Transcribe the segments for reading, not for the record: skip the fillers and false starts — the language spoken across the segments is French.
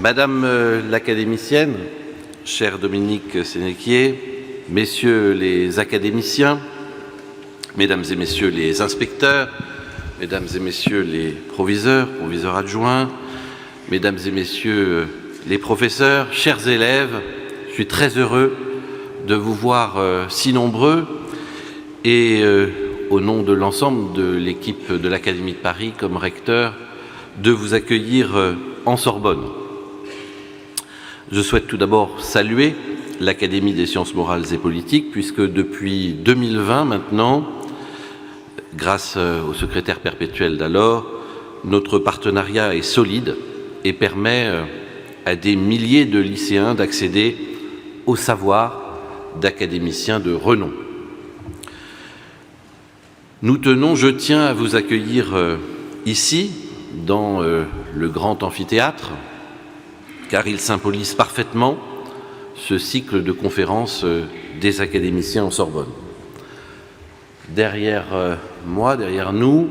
Madame l'académicienne, chère Dominique Sénéquier, messieurs les académiciens, mesdames et messieurs les inspecteurs, mesdames et messieurs les proviseurs adjoints, mesdames et messieurs les professeurs, chers élèves, je suis très heureux de vous voir si nombreux et au nom de l'ensemble de l'équipe de l'Académie de Paris comme recteur, de vous accueillir en Sorbonne. Je souhaite tout d'abord saluer l'Académie des sciences morales et politiques, puisque depuis 2020 maintenant, grâce au secrétaire perpétuel d'alors, notre partenariat est solide et permet à des milliers de lycéens d'accéder au savoir d'académiciens de renom. Je tiens à vous accueillir ici, dans le grand amphithéâtre, car il symbolise parfaitement ce cycle de conférences des académiciens en Sorbonne. Derrière moi, derrière nous,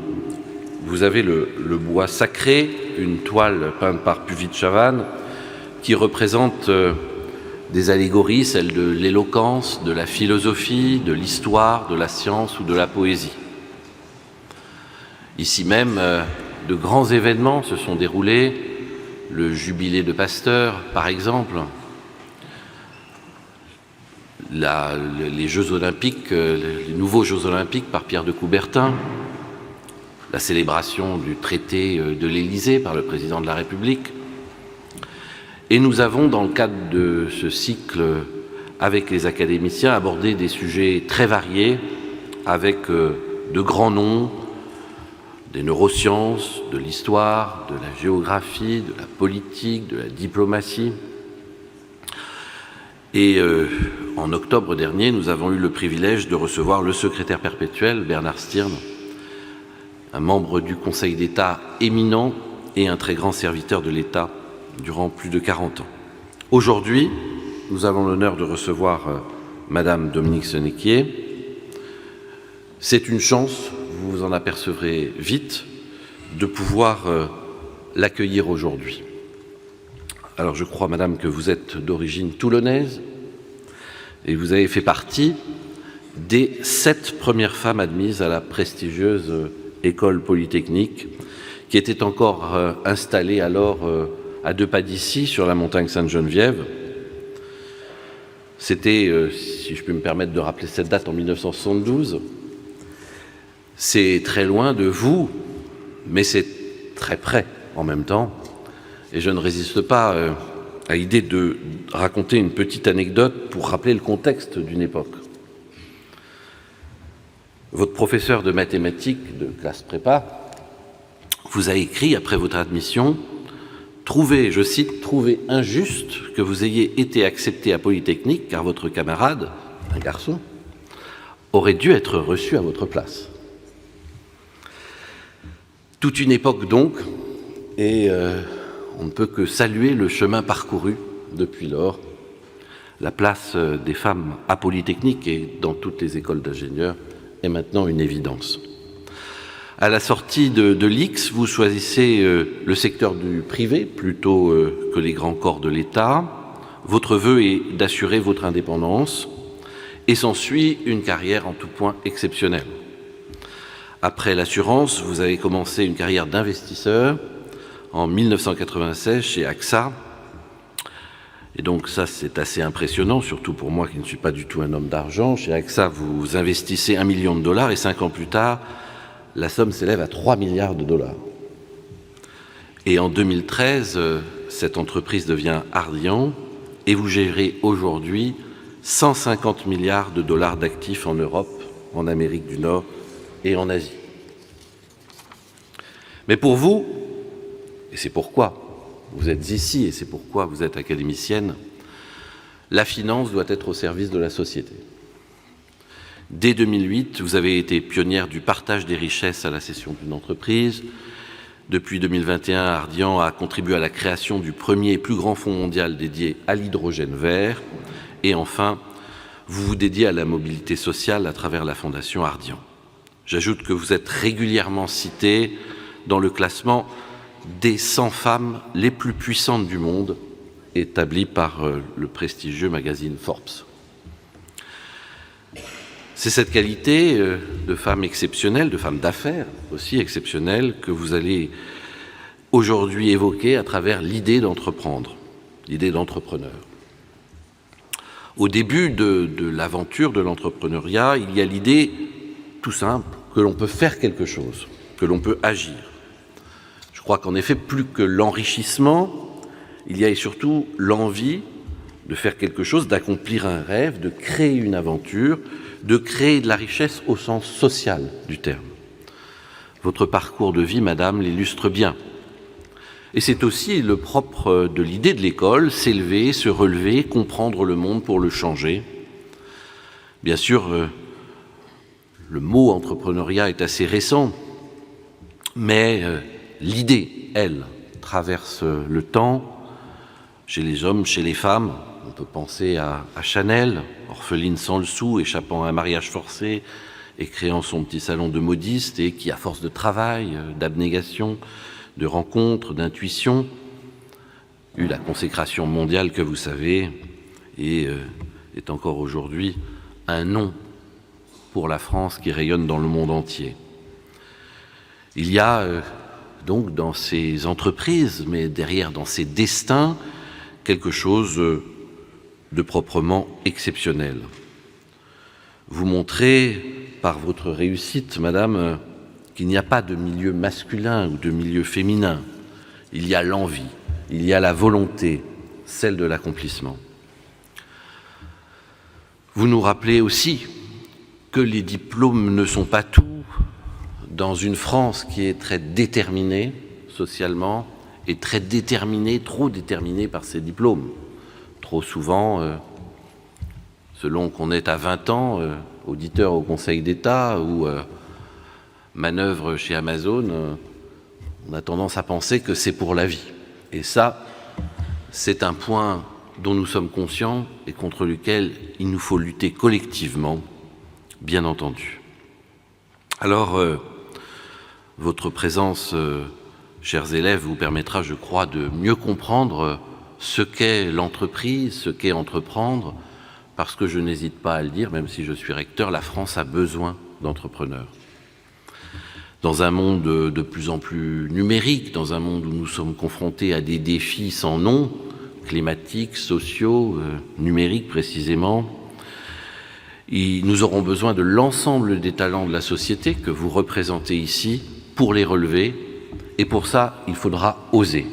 vous avez le bois sacré, une toile peinte par Puvis de Chavannes, qui représente des allégories, celles de l'éloquence, de la philosophie, de l'histoire, de la science ou de la poésie. Ici même, de grands événements se sont déroulés, le jubilé de Pasteur, par exemple, les Jeux olympiques, les nouveaux Jeux olympiques par Pierre de Coubertin, la célébration du traité de l'Élysée par le président de la République. Et nous avons, dans le cadre de ce cycle avec les académiciens, abordé des sujets très variés, avec de grands noms, des neurosciences, de l'histoire, de la géographie, de la politique, de la diplomatie. Et en octobre dernier, nous avons eu le privilège de recevoir le secrétaire perpétuel, Bernard Stirn, un membre du Conseil d'État éminent et un très grand serviteur de l'État durant plus de 40 ans. Aujourd'hui, nous avons l'honneur de recevoir Madame Dominique Sénéquier. C'est une chance, vous vous en apercevrez vite, de pouvoir l'accueillir aujourd'hui. Alors je crois, Madame, que vous êtes d'origine toulonnaise et vous avez fait partie des 7 premières femmes admises à la prestigieuse école polytechnique qui était encore installée alors à 2 pas d'ici, sur la montagne Sainte-Geneviève. C'était, si je peux me permettre de rappeler cette date, en 1972. C'est très loin de vous, mais c'est très près en même temps. Et je ne résiste pas à l'idée de raconter une petite anecdote pour rappeler le contexte d'une époque. Votre professeur de mathématiques de classe prépa vous a écrit, après votre admission, « Trouvez, je cite, « Trouvez injuste que vous ayez été accepté à Polytechnique, car votre camarade, un garçon, aurait dû être reçu à votre place. » Toute une époque donc, et on ne peut que saluer le chemin parcouru depuis lors. La place des femmes à Polytechnique et dans toutes les écoles d'ingénieurs est maintenant une évidence. À la sortie de l'IX, vous choisissez le secteur du privé plutôt que les grands corps de l'État. Votre vœu est d'assurer votre indépendance et s'ensuit une carrière en tout point exceptionnelle. Après l'assurance, vous avez commencé une carrière d'investisseur en 1996 chez AXA. Et donc ça, c'est assez impressionnant, surtout pour moi qui ne suis pas du tout un homme d'argent. Chez AXA, vous investissez $1 million et 5 ans plus tard, la somme s'élève à 3 milliards $. Et en 2013, cette entreprise devient Ardian et vous gérez aujourd'hui 150 milliards $, d'actifs en Europe, en Amérique du Nord et en Asie. Mais pour vous, et c'est pourquoi vous êtes ici et c'est pourquoi vous êtes académicienne, la finance doit être au service de la société. Dès 2008, vous avez été pionnière du partage des richesses à la cession d'une entreprise. Depuis 2021, Ardian a contribué à la création du premier et plus grand fonds mondial dédié à l'hydrogène vert. Et enfin, vous vous dédiez à la mobilité sociale à travers la Fondation Ardian. J'ajoute que vous êtes régulièrement cité dans le classement des 100 femmes les plus puissantes du monde, établie par le prestigieux magazine Forbes. C'est cette qualité de femme exceptionnelle, de femme d'affaires aussi exceptionnelle, que vous allez aujourd'hui évoquer à travers l'idée d'entreprendre, l'idée d'entrepreneur. Au début de l'aventure de l'entrepreneuriat, il y a l'idée tout simple que l'on peut faire quelque chose, que l'on peut agir. Je crois qu'en effet, plus que l'enrichissement, il y a surtout l'envie de faire quelque chose, d'accomplir un rêve, de créer une aventure, de créer de la richesse au sens social du terme. Votre parcours de vie, madame, l'illustre bien. Et c'est aussi le propre de l'idée de l'école, s'élever, se relever, comprendre le monde pour le changer. Bien sûr, le mot entrepreneuriat est assez récent, mais l'idée, elle, traverse le temps, chez les hommes, chez les femmes. On peut penser à Chanel, orpheline sans le sou, échappant à un mariage forcé et créant son petit salon de modiste, et qui, à force de travail, d'abnégation, de rencontres, d'intuition, eut la consécration mondiale que vous savez, et est encore aujourd'hui un nom pour la France qui rayonne dans le monde entier. Il y a donc dans ces entreprises, mais derrière dans ces destins, quelque chose de proprement exceptionnel. Vous montrez par votre réussite, madame, qu'il n'y a pas de milieu masculin ou de milieu féminin. Il y a l'envie, il y a la volonté, celle de l'accomplissement. Vous nous rappelez aussi que les diplômes ne sont pas tout dans une France qui est très déterminée socialement et très déterminée, trop déterminée par ses diplômes. Trop souvent, selon qu'on est à 20 ans, auditeur au Conseil d'État ou manœuvre chez Amazon, on a tendance à penser que c'est pour la vie. Et ça, c'est un point dont nous sommes conscients et contre lequel il nous faut lutter collectivement, bien entendu. Alors, votre présence, chers élèves, vous permettra, je crois, de mieux comprendre ce qu'est l'entreprise, ce qu'est entreprendre, parce que je n'hésite pas à le dire, même si je suis recteur, la France a besoin d'entrepreneurs. Dans un monde de plus en plus numérique, dans un monde où nous sommes confrontés à des défis sans nom, climatiques, sociaux, numériques précisément, nous aurons besoin de l'ensemble des talents de la société que vous représentez ici pour les relever, et pour ça, il faudra oser.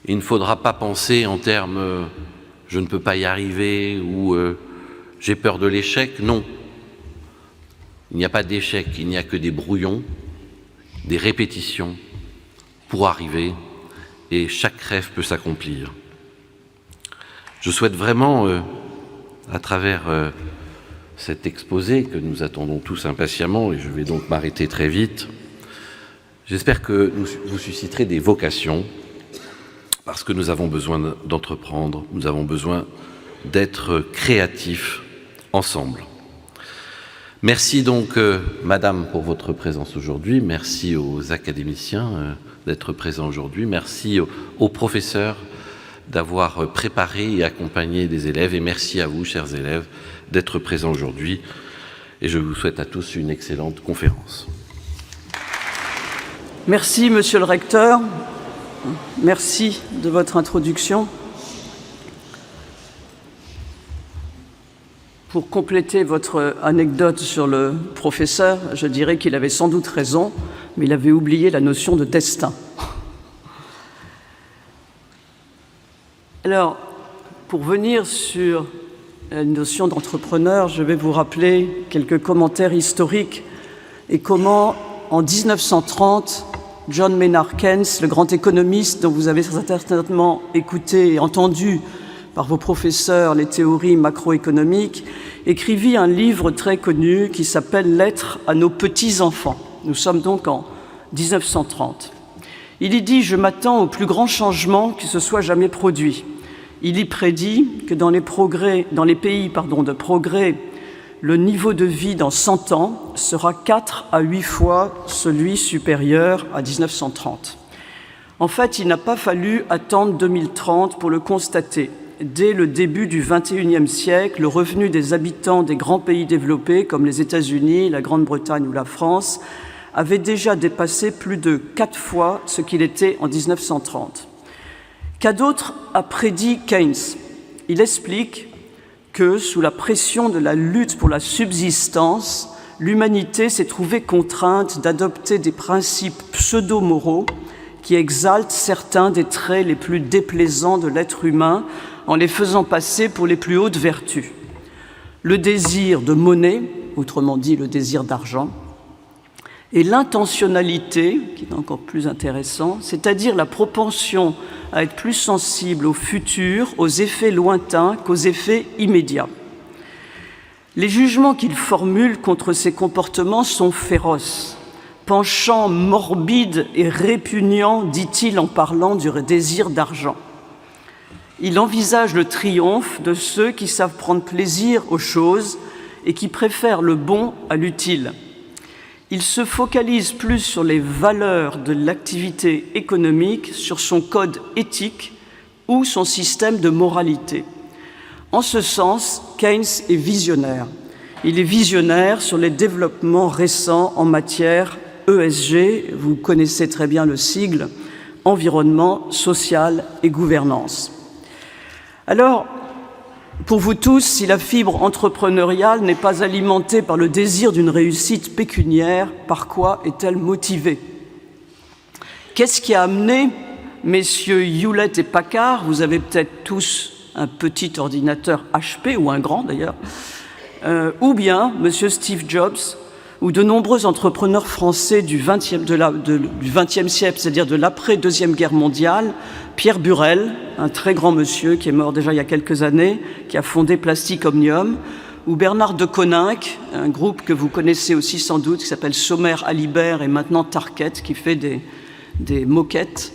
Il ne faudra pas penser en termes « je ne peux pas y arriver » ou « j'ai peur de l'échec ». Non. Il n'y a pas d'échec, il n'y a que des brouillons, des répétitions pour arriver, et chaque rêve peut s'accomplir. Je souhaite vraiment, à travers cet exposé que nous attendons tous impatiemment, et je vais donc m'arrêter très vite, j'espère que vous susciterez des vocations, parce que nous avons besoin d'entreprendre, nous avons besoin d'être créatifs ensemble. Merci donc, madame, pour votre présence aujourd'hui. Merci aux académiciens d'être présents aujourd'hui. Merci aux professeurs d'avoir préparé et accompagné des élèves. Et merci à vous, chers élèves, d'être présents aujourd'hui. Et je vous souhaite à tous une excellente conférence. Merci, monsieur le recteur. Merci de votre introduction. Pour compléter votre anecdote sur le professeur, je dirais qu'il avait sans doute raison, mais il avait oublié la notion de destin. Alors, pour venir sur la notion d'entrepreneur, je vais vous rappeler quelques commentaires historiques et comment, en 1930, John Maynard Keynes, le grand économiste dont vous avez certainement écouté et entendu par vos professeurs les théories macroéconomiques, écrivit un livre très connu qui s'appelle « Lettres à nos petits-enfants ». Nous sommes donc en 1930. Il y dit « Je m'attends au plus grand changement qui se soit jamais produit ». Il y prédit que dans les pays de progrès, le niveau de vie dans 100 ans sera 4 à 8 fois celui supérieur à 1930. En fait, il n'a pas fallu attendre 2030 pour le constater. Dès le début du XXIe siècle, le revenu des habitants des grands pays développés, comme les États-Unis, la Grande-Bretagne ou la France, avait déjà dépassé plus de 4 fois ce qu'il était en 1930. Qu'à d'autres a prédit Keynes. Il explique que, sous la pression de la lutte pour la subsistance, l'humanité s'est trouvée contrainte d'adopter des principes pseudo-moraux qui exaltent certains des traits les plus déplaisants de l'être humain en les faisant passer pour les plus hautes vertus. Le désir de monnaie, autrement dit le désir d'argent, et l'intentionnalité, qui est encore plus intéressant, c'est-à-dire la propension à être plus sensible au futur, aux effets lointains qu'aux effets immédiats. Les jugements qu'il formule contre ces comportements sont féroces. Penchant morbide et répugnant, dit-il en parlant du désir d'argent. Il envisage le triomphe de ceux qui savent prendre plaisir aux choses et qui préfèrent le bon à l'utile. Il se focalise plus sur les valeurs de l'activité économique, sur son code éthique ou son système de moralité. En ce sens, Keynes est visionnaire. Il est visionnaire sur les développements récents en matière ESG, vous connaissez très bien le sigle, environnement, social et gouvernance. Alors, pour vous tous, si la fibre entrepreneuriale n'est pas alimentée par le désir d'une réussite pécuniaire, par quoi est-elle motivée? Qu'est-ce qui a amené messieurs Hewlett et Packard, vous avez peut-être tous un petit ordinateur HP, ou un grand d'ailleurs, ou bien monsieur Steve Jobs, ou de nombreux entrepreneurs français du XXe siècle, c'est-à-dire de l'après-Deuxième Guerre mondiale, Pierre Burrell, un très grand monsieur qui est mort déjà il y a quelques années, qui a fondé Plastic Omnium, ou Bernard de Coninck, un groupe que vous connaissez aussi sans doute, qui s'appelle Sommer Alibert et maintenant Tarkett, qui fait des moquettes.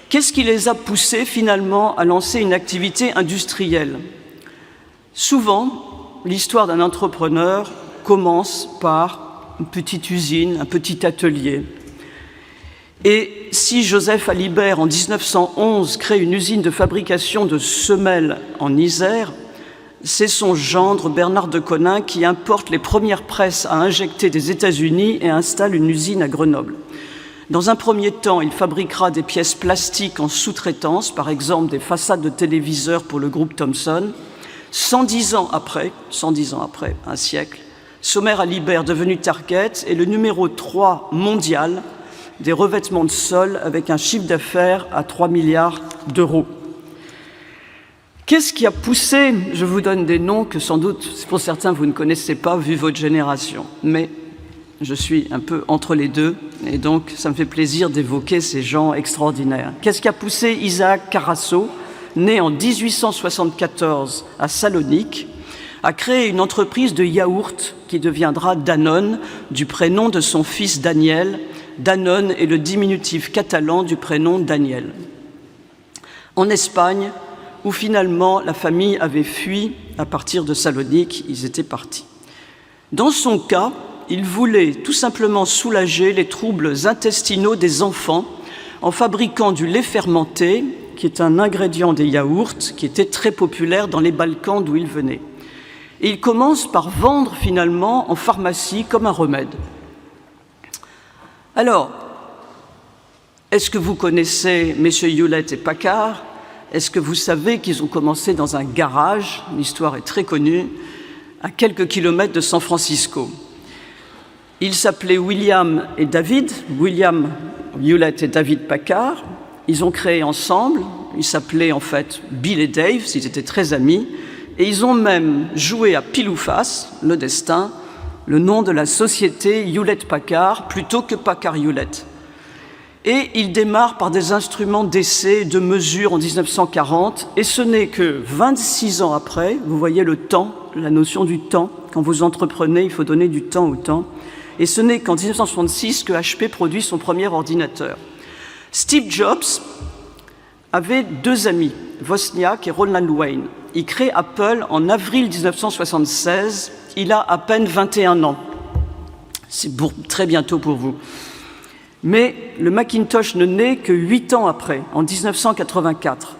Qu'est-ce qui les a poussés finalement à lancer une activité industrielle? Souvent, l'histoire d'un entrepreneur commence par une petite usine, un petit atelier. Et si Joseph Alibert, en 1911, crée une usine de fabrication de semelles en Isère, c'est son gendre Bernard de Coninck qui importe les premières presses à injecter des États-Unis et installe une usine à Grenoble. Dans un premier temps, il fabriquera des pièces plastiques en sous-traitance, par exemple des façades de téléviseurs pour le groupe Thomson. 110 ans après, un siècle, Sommer Alibert, devenu Tarkett, est le numéro 3 mondial des revêtements de sol avec un chiffre d'affaires à 3 milliards d'euros. Qu'est-ce qui a poussé? Je vous donne des noms que sans doute, pour certains, vous ne connaissez pas, vu votre génération. Mais je suis un peu entre les deux, et donc ça me fait plaisir d'évoquer ces gens extraordinaires. Qu'est-ce qui a poussé Isaac Carasso, né en 1874 à Salonique, à créer une entreprise de yaourt qui deviendra Danone, du prénom de son fils Daniel? Danone est le diminutif catalan du prénom Daniel. En Espagne, où finalement la famille avait fui à partir de Salonique, ils étaient partis. Dans son cas, il voulait tout simplement soulager les troubles intestinaux des enfants en fabriquant du lait fermenté, qui est un ingrédient des yaourts, qui était très populaire dans les Balkans d'où il venait. Et il commence par vendre finalement en pharmacie comme un remède. Alors, est-ce que vous connaissez messieurs Hewlett et Packard? Est-ce que vous savez qu'ils ont commencé dans un garage? L'histoire est très connue, à quelques kilomètres de San Francisco. Ils s'appelaient William et David, William Hewlett et David Packard. Ils ont créé ensemble, ils s'appelaient en fait Bill et Dave, ils étaient très amis, et ils ont même joué à pile ou face, le destin, le nom de la société Hewlett-Packard plutôt que Packard-Hewlett. Et ils démarrent par des instruments d'essai et de mesure en 1940, et ce n'est que 26 ans après, vous voyez le temps, la notion du temps, quand vous entreprenez, il faut donner du temps au temps, et ce n'est qu'en 1966 que HP produit son premier ordinateur. Steve Jobs avait deux amis, Wozniak et Ronald Wayne. Il crée Apple en avril 1976, il a à peine 21 ans. C'est très bientôt pour vous. Mais le Macintosh ne naît que 8 ans après, en 1984.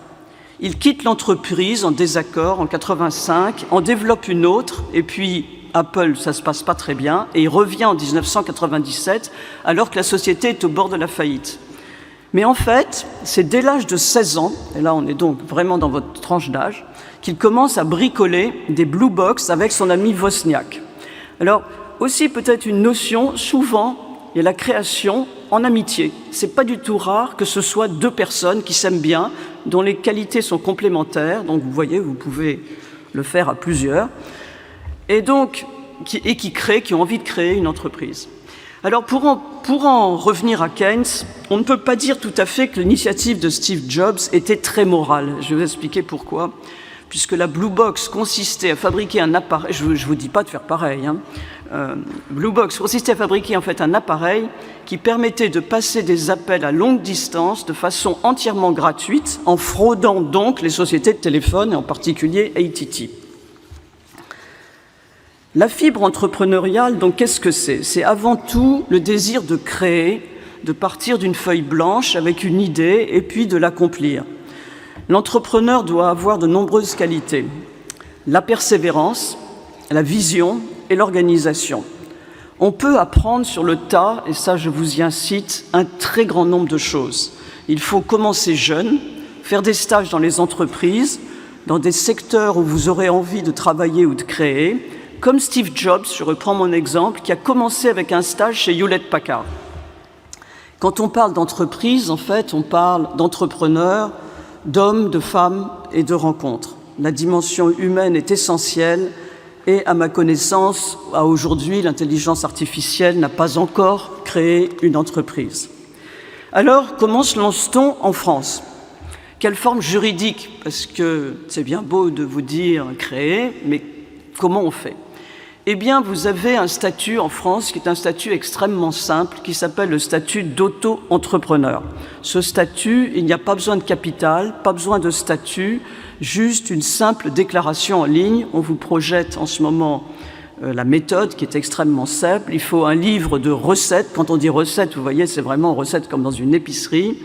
Il quitte l'entreprise en désaccord en 85, en développe une autre, et puis Apple, ça ne se passe pas très bien, et il revient en 1997, alors que la société est au bord de la faillite. Mais en fait, c'est dès l'âge de 16 ans, et là on est donc vraiment dans votre tranche d'âge, qu'il commence à bricoler des Blue Box avec son ami Wozniak. Alors, aussi peut-être une notion, souvent, il y a la création en amitié. C'est pas du tout rare que ce soit deux personnes qui s'aiment bien, dont les qualités sont complémentaires, donc vous voyez, vous pouvez le faire à plusieurs, et donc, qui ont envie de créer une entreprise. Alors, pour en revenir à Keynes, on ne peut pas dire tout à fait que l'initiative de Steve Jobs était très morale. Je vais vous expliquer pourquoi. Puisque la Blue Box consistait à fabriquer un appareil, je ne vous dis pas de faire pareil, hein. Blue Box consistait à fabriquer en fait un appareil qui permettait de passer des appels à longue distance de façon entièrement gratuite, en fraudant donc les sociétés de téléphone, et en particulier AT&T. La fibre entrepreneuriale, donc, qu'est-ce que c'est? C'est avant tout le désir de créer, de partir d'une feuille blanche avec une idée et puis de l'accomplir. L'entrepreneur doit avoir de nombreuses qualités: la persévérance, la vision et l'organisation. On peut apprendre sur le tas, et ça je vous y incite, un très grand nombre de choses. Il faut commencer jeune, faire des stages dans les entreprises, dans des secteurs où vous aurez envie de travailler ou de créer, comme Steve Jobs, je reprends mon exemple, qui a commencé avec un stage chez Hewlett-Packard. Quand on parle d'entreprise, en fait, on parle d'entrepreneurs, d'hommes, de femmes et de rencontres. La dimension humaine est essentielle et, à ma connaissance, à aujourd'hui, l'intelligence artificielle n'a pas encore créé une entreprise. Alors, comment se lance-t-on en France? Quelle forme juridique? Parce que c'est bien beau de vous dire créer, mais comment on fait? Eh bien, vous avez un statut en France qui est un statut extrêmement simple, qui s'appelle le statut d'auto-entrepreneur. Ce statut, il n'y a pas besoin de capital, pas besoin de statut, juste une simple déclaration en ligne. On vous projette en ce moment la méthode qui est extrêmement simple. Il faut un livre de recettes. Quand on dit recettes, vous voyez, c'est vraiment recettes comme dans une épicerie.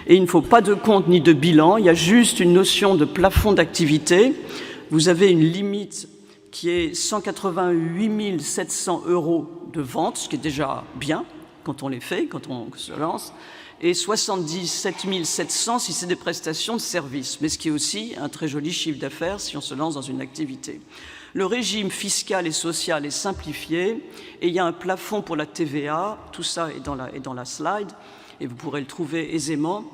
Et il ne faut pas de compte ni de bilan. Il y a juste une notion de plafond d'activité. Vous avez une limite qui est 188 700 € de vente, ce qui est déjà bien quand on les fait, quand on se lance, et 77 700 si c'est des prestations de services, mais ce qui est aussi un très joli chiffre d'affaires si on se lance dans une activité. Le régime fiscal et social est simplifié, et il y a un plafond pour la TVA, tout ça est dans la slide, et vous pourrez le trouver aisément.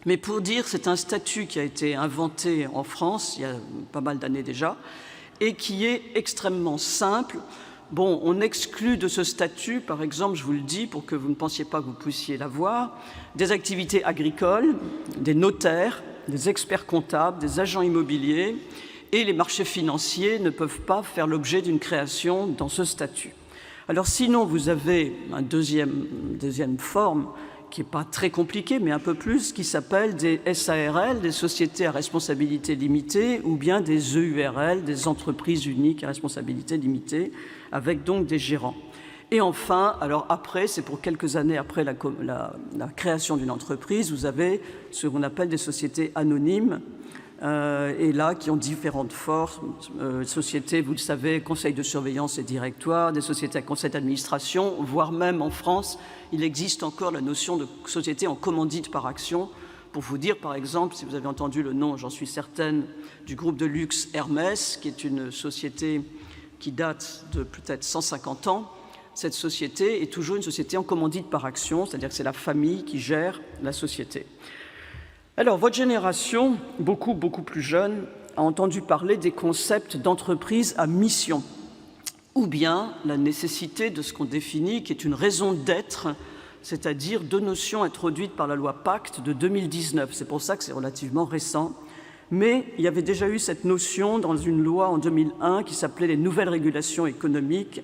Mais pour dire, c'est un statut qui a été inventé en France il y a pas mal d'années déjà, et qui est extrêmement simple. Bon, on exclut de ce statut, par exemple, je vous le dis pour que vous ne pensiez pas que vous puissiez l'avoir, des activités agricoles, des notaires, des experts comptables, des agents immobiliers, et les marchés financiers ne peuvent pas faire l'objet d'une création dans ce statut. Alors sinon, vous avez une deuxième forme qui n'est pas très compliqué, mais un peu plus, qui s'appelle des SARL, des sociétés à responsabilité limitée, ou bien des EURL, des entreprises uniques à responsabilité limitée, avec donc des gérants. Et enfin, alors après, c'est pour quelques années après la création d'une entreprise, vous avez ce qu'on appelle des sociétés anonymes, et là, qui ont différentes formes, sociétés, vous le savez, conseil de surveillance et directoire, des sociétés à conseil d'administration, voire même en France, il existe encore la notion de société en commandite par action. Pour vous dire, par exemple, si vous avez entendu le nom, j'en suis certaine, du groupe de luxe Hermès, qui est une société qui date de peut-être 150 ans, cette société est toujours une société en commandite par action, c'est-à-dire que c'est la famille qui gère la société. Alors, votre génération, beaucoup plus jeune, a entendu parler des concepts d'entreprise à mission, ou bien la nécessité de ce qu'on définit, qui est une raison d'être, c'est-à-dire deux notions introduites par la loi Pacte de 2019. C'est pour ça que c'est relativement récent. Mais il y avait déjà eu cette notion dans une loi en 2001 qui s'appelait les nouvelles régulations économiques,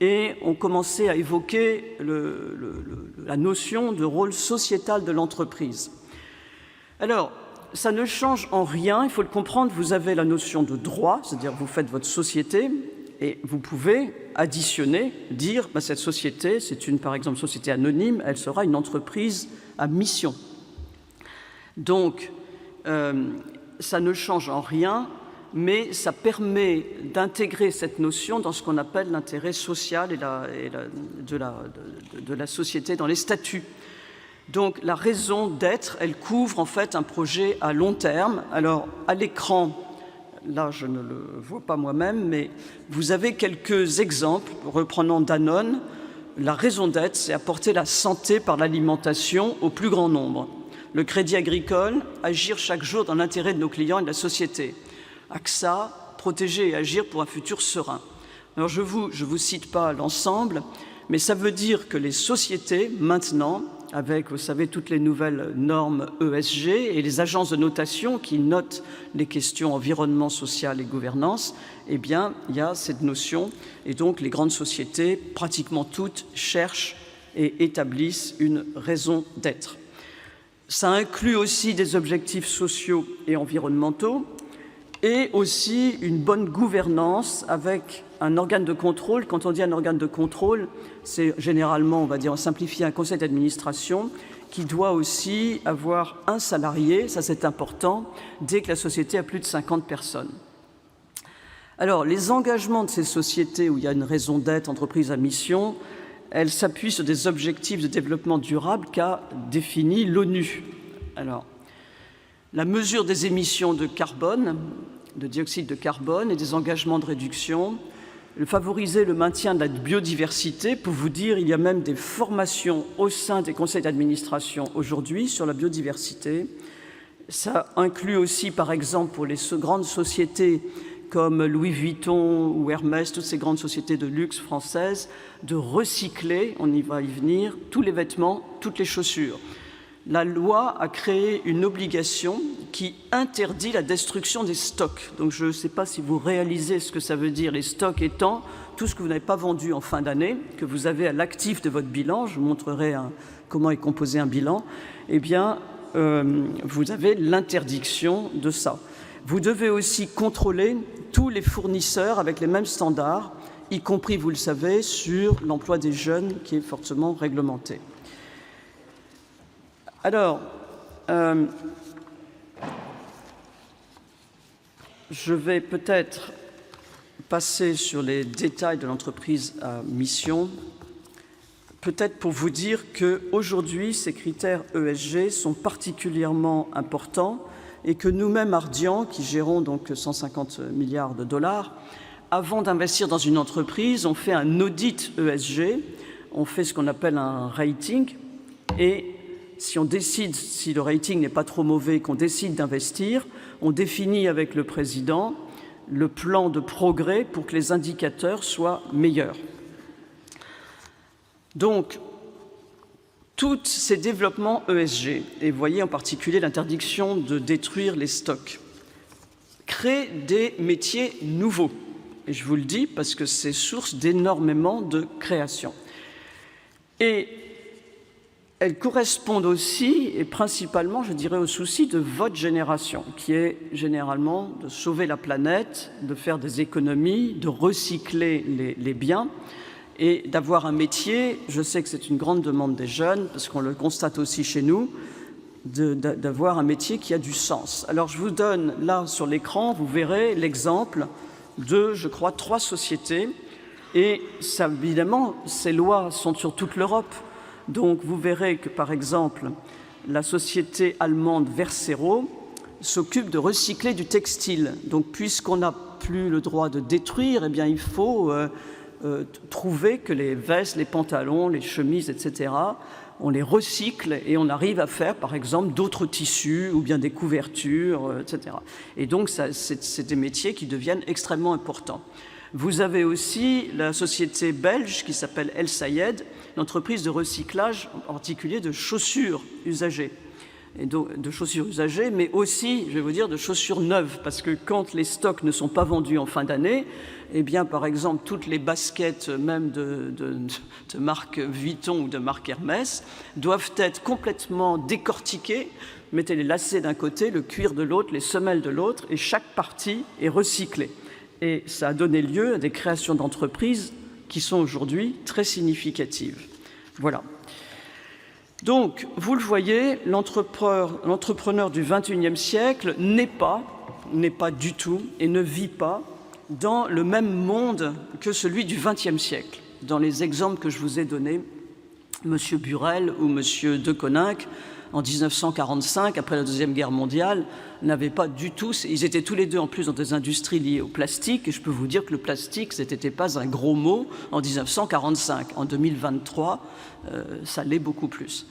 et on commençait à évoquer la notion de rôle sociétal de l'entreprise. Alors, ça ne change en rien, il faut le comprendre, vous avez la notion de droit, c'est-à-dire vous faites votre société, Et vous pouvez additionner, dire cette société, c'est par exemple, société anonyme, elle sera une entreprise à mission. Donc, ça ne change en rien, mais ça permet d'intégrer cette notion dans ce qu'on appelle l'intérêt social de la société dans les statuts. Donc, la raison d'être, elle couvre en fait un projet à long terme. Alors, à l'écran, là, je ne le vois pas moi-même, mais vous avez quelques exemples. Reprenons Danone, la raison d'être, c'est apporter la santé par l'alimentation au plus grand nombre. Le Crédit Agricole, agir chaque jour dans l'intérêt de nos clients et de la société. AXA, protéger et agir pour un futur serein. Alors, je vous cite pas l'ensemble, mais ça veut dire que les sociétés, maintenant, avec, vous savez, toutes les nouvelles normes ESG et les agences de notation qui notent les questions environnement, social et gouvernance, eh bien, il y a cette notion. Et donc, les grandes sociétés, pratiquement toutes, cherchent et établissent une raison d'être. Ça inclut aussi des objectifs sociaux et environnementaux et aussi une bonne gouvernance avec un organe de contrôle. Quand on dit un organe de contrôle, c'est généralement, on va dire, on simplifie, un conseil d'administration qui doit aussi avoir un salarié, ça c'est important, dès que la société a plus de 50 personnes. Alors, les engagements de ces sociétés où il y a une raison d'être, entreprise à mission, elles s'appuient sur des objectifs de développement durable qu'a défini l'ONU. Alors, la mesure des émissions de carbone, de dioxyde de carbone et des engagements de réduction, favoriser le maintien de la biodiversité. Pour vous dire, il y a même des formations au sein des conseils d'administration aujourd'hui sur la biodiversité. Ça inclut aussi, par exemple, pour les grandes sociétés comme Louis Vuitton ou Hermès, toutes ces grandes sociétés de luxe françaises, de recycler, on y va y venir, tous les vêtements, toutes les chaussures. La loi a créé une obligation qui interdit la destruction des stocks. Donc je ne sais pas si vous réalisez ce que ça veut dire, les stocks étant tout ce que vous n'avez pas vendu en fin d'année, que vous avez à l'actif de votre bilan, je vous montrerai comment est composé un bilan, eh bien, vous avez l'interdiction de ça. Vous devez aussi contrôler tous les fournisseurs avec les mêmes standards, y compris, vous le savez, sur l'emploi des jeunes qui est fortement réglementé. Alors, je vais peut-être passer sur les détails de l'entreprise à mission, peut-être pour vous dire qu'aujourd'hui, ces critères ESG sont particulièrement importants et que nous-mêmes, Ardian, qui gérons donc 150 milliards de dollars, avant d'investir dans une entreprise, on fait un audit ESG, on fait ce qu'on appelle un rating, et si on décide, si le rating n'est pas trop mauvais, qu'on décide d'investir, on définit avec le président le plan de progrès pour que les indicateurs soient meilleurs. Donc, tous ces développements ESG, et vous voyez en particulier l'interdiction de détruire les stocks, créent des métiers nouveaux. Et je vous le dis parce que c'est source d'énormément de création. Et elles correspondent aussi, et principalement, je dirais, au souci de votre génération, qui est généralement de sauver la planète, de faire des économies, de recycler les biens, et d'avoir un métier, je sais que c'est une grande demande des jeunes, parce qu'on le constate aussi chez nous, d'avoir un métier qui a du sens. Alors je vous donne, là sur l'écran, vous verrez l'exemple de, je crois, 3 sociétés, et ça, évidemment, ces lois sont sur toute l'Europe. Donc vous verrez que, par exemple, la société allemande Versero s'occupe de recycler du textile. Donc puisqu'on n'a plus le droit de détruire, eh bien il faut trouver que les vestes, les pantalons, les chemises, etc., on les recycle et on arrive à faire, par exemple, d'autres tissus ou bien des couvertures, etc. Et donc c'est des métiers qui deviennent extrêmement importants. Vous avez aussi la société belge qui s'appelle El Sayed, l'entreprise de recyclage en particulier de chaussures usagées. Et donc, de chaussures usagées, mais aussi, je vais vous dire, de chaussures neuves, parce que quand les stocks ne sont pas vendus en fin d'année, eh bien, par exemple, toutes les baskets, même de marque Vuitton ou de marque Hermès, doivent être complètement décortiquées. Mettez les lacets d'un côté, le cuir de l'autre, les semelles de l'autre, et chaque partie est recyclée. Et ça a donné lieu à des créations d'entreprises qui sont aujourd'hui très significatives. Voilà. Donc, vous le voyez, l'entrepreneur du XXIe siècle n'est pas du tout et ne vit pas dans le même monde que celui du XXe siècle. Dans les exemples que je vous ai donnés, M. Burel ou M. De Coninck, en 1945, après la Deuxième Guerre mondiale, n'avaient pas du tout... Ils étaient tous les deux en plus dans des industries liées au plastique, et je peux vous dire que le plastique, ce n'était pas un gros mot en 1945. En 2023, ça l'est beaucoup plus.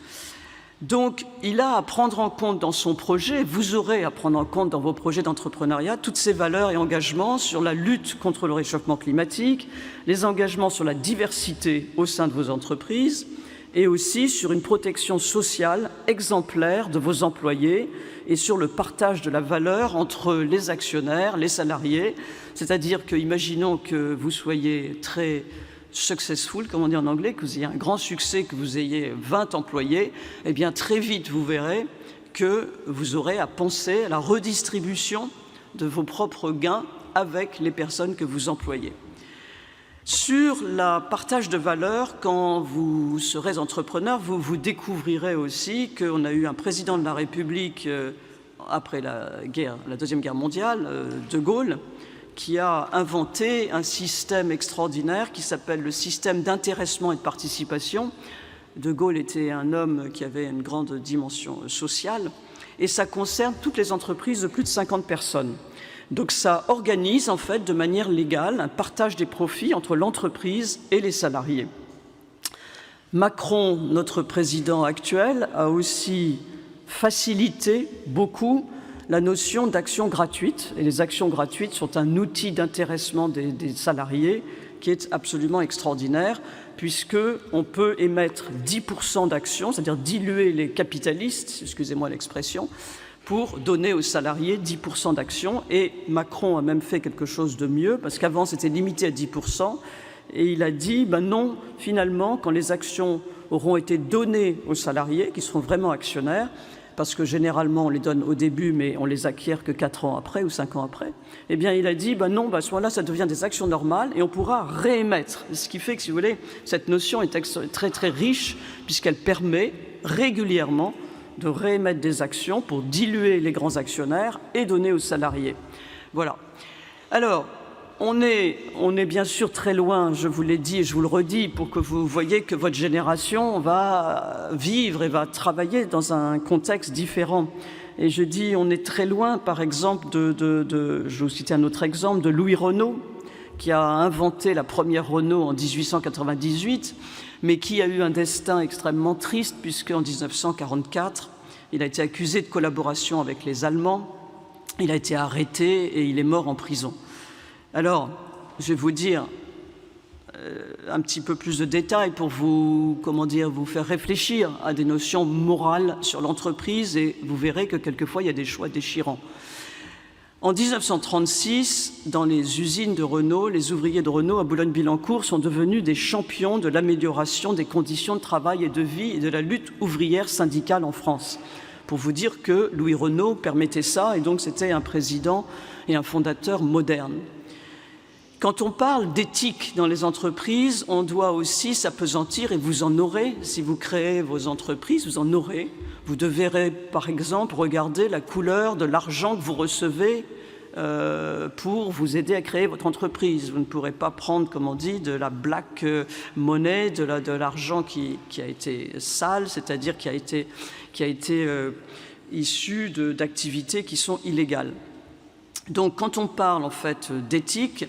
Donc, il a à prendre en compte dans son projet, vous aurez à prendre en compte dans vos projets d'entrepreneuriat, toutes ces valeurs et engagements sur la lutte contre le réchauffement climatique, les engagements sur la diversité au sein de vos entreprises, et aussi sur une protection sociale exemplaire de vos employés et sur le partage de la valeur entre les actionnaires, les salariés. C'est-à-dire que, imaginons que vous soyez très successful, comme on dit en anglais, que vous ayez un grand succès, que vous ayez 20 employés, eh bien très vite vous verrez que vous aurez à penser à la redistribution de vos propres gains avec les personnes que vous employez. Sur le partage de valeurs, quand vous serez entrepreneur, vous découvrirez aussi qu'on a eu un président de la République après la Deuxième Guerre mondiale, De Gaulle, qui a inventé un système extraordinaire qui s'appelle le système d'intéressement et de participation. De Gaulle était un homme qui avait une grande dimension sociale, et ça concerne toutes les entreprises de plus de 50 personnes. Donc ça organise en fait de manière légale un partage des profits entre l'entreprise et les salariés. Macron, notre président actuel, a aussi facilité beaucoup la notion d'action gratuite. Et les actions gratuites sont un outil d'intéressement des salariés qui est absolument extraordinaire, puisqu'on peut émettre 10% d'actions, c'est-à-dire diluer les capitalistes, excusez-moi l'expression, pour donner aux salariés 10% d'actions. Et Macron a même fait quelque chose de mieux, parce qu'avant c'était limité à 10%, et il a dit, ben non, finalement, quand les actions auront été données aux salariés, qui seront vraiment actionnaires, parce que généralement on les donne au début, mais on les acquiert que 4 ans après ou 5 ans après, eh bien il a dit, ben non, ben à ce moment-là, ça devient des actions normales, et on pourra réémettre. Ce qui fait que, si vous voulez, cette notion est très très riche, puisqu'elle permet régulièrement de réémettre des actions pour diluer les grands actionnaires et donner aux salariés. Voilà. Alors, on est bien sûr très loin, je vous l'ai dit et je vous le redis, pour que vous voyez que votre génération va vivre et va travailler dans un contexte différent. Et je dis, on est très loin, par exemple, je vais vous citer un autre exemple, de Louis Renault, qui a inventé la première Renault en 1898, mais qui a eu un destin extrêmement triste, puisqu'en 1944, il a été accusé de collaboration avec les Allemands, il a été arrêté et il est mort en prison. Alors, je vais vous dire un petit peu plus de détails pour vous faire réfléchir à des notions morales sur l'entreprise, et vous verrez que quelquefois il y a des choix déchirants. En 1936, dans les usines de Renault, les ouvriers de Renault à Boulogne-Billancourt sont devenus des champions de l'amélioration des conditions de travail et de vie et de la lutte ouvrière syndicale en France. Pour vous dire que Louis Renault permettait ça, et donc c'était un président et un fondateur moderne. Quand on parle d'éthique dans les entreprises, on doit aussi s'appesantir, et vous en aurez, si vous créez vos entreprises, vous en aurez. Vous devrez, par exemple, regarder la couleur de l'argent que vous recevez pour vous aider à créer votre entreprise. Vous ne pourrez pas prendre, comme on dit, de la black money, de l'argent qui a été sale, c'est-à-dire qui a été issu d'activités qui sont illégales. Donc, quand on parle en fait d'éthique,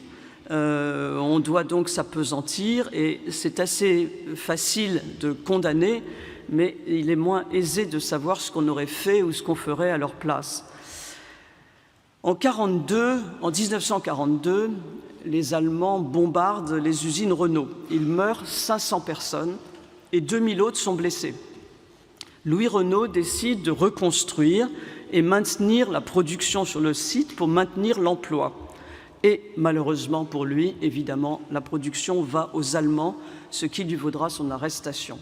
on doit donc s'appesantir, et c'est assez facile de condamner, mais il est moins aisé de savoir ce qu'on aurait fait ou ce qu'on ferait à leur place. En 1942, les Allemands bombardent les usines Renault. Il meurt 500 personnes et 2000 autres sont blessés. Louis Renault décide de reconstruire et maintenir la production sur le site pour maintenir l'emploi. Et malheureusement pour lui, évidemment, la production va aux Allemands, ce qui lui vaudra son arrestation.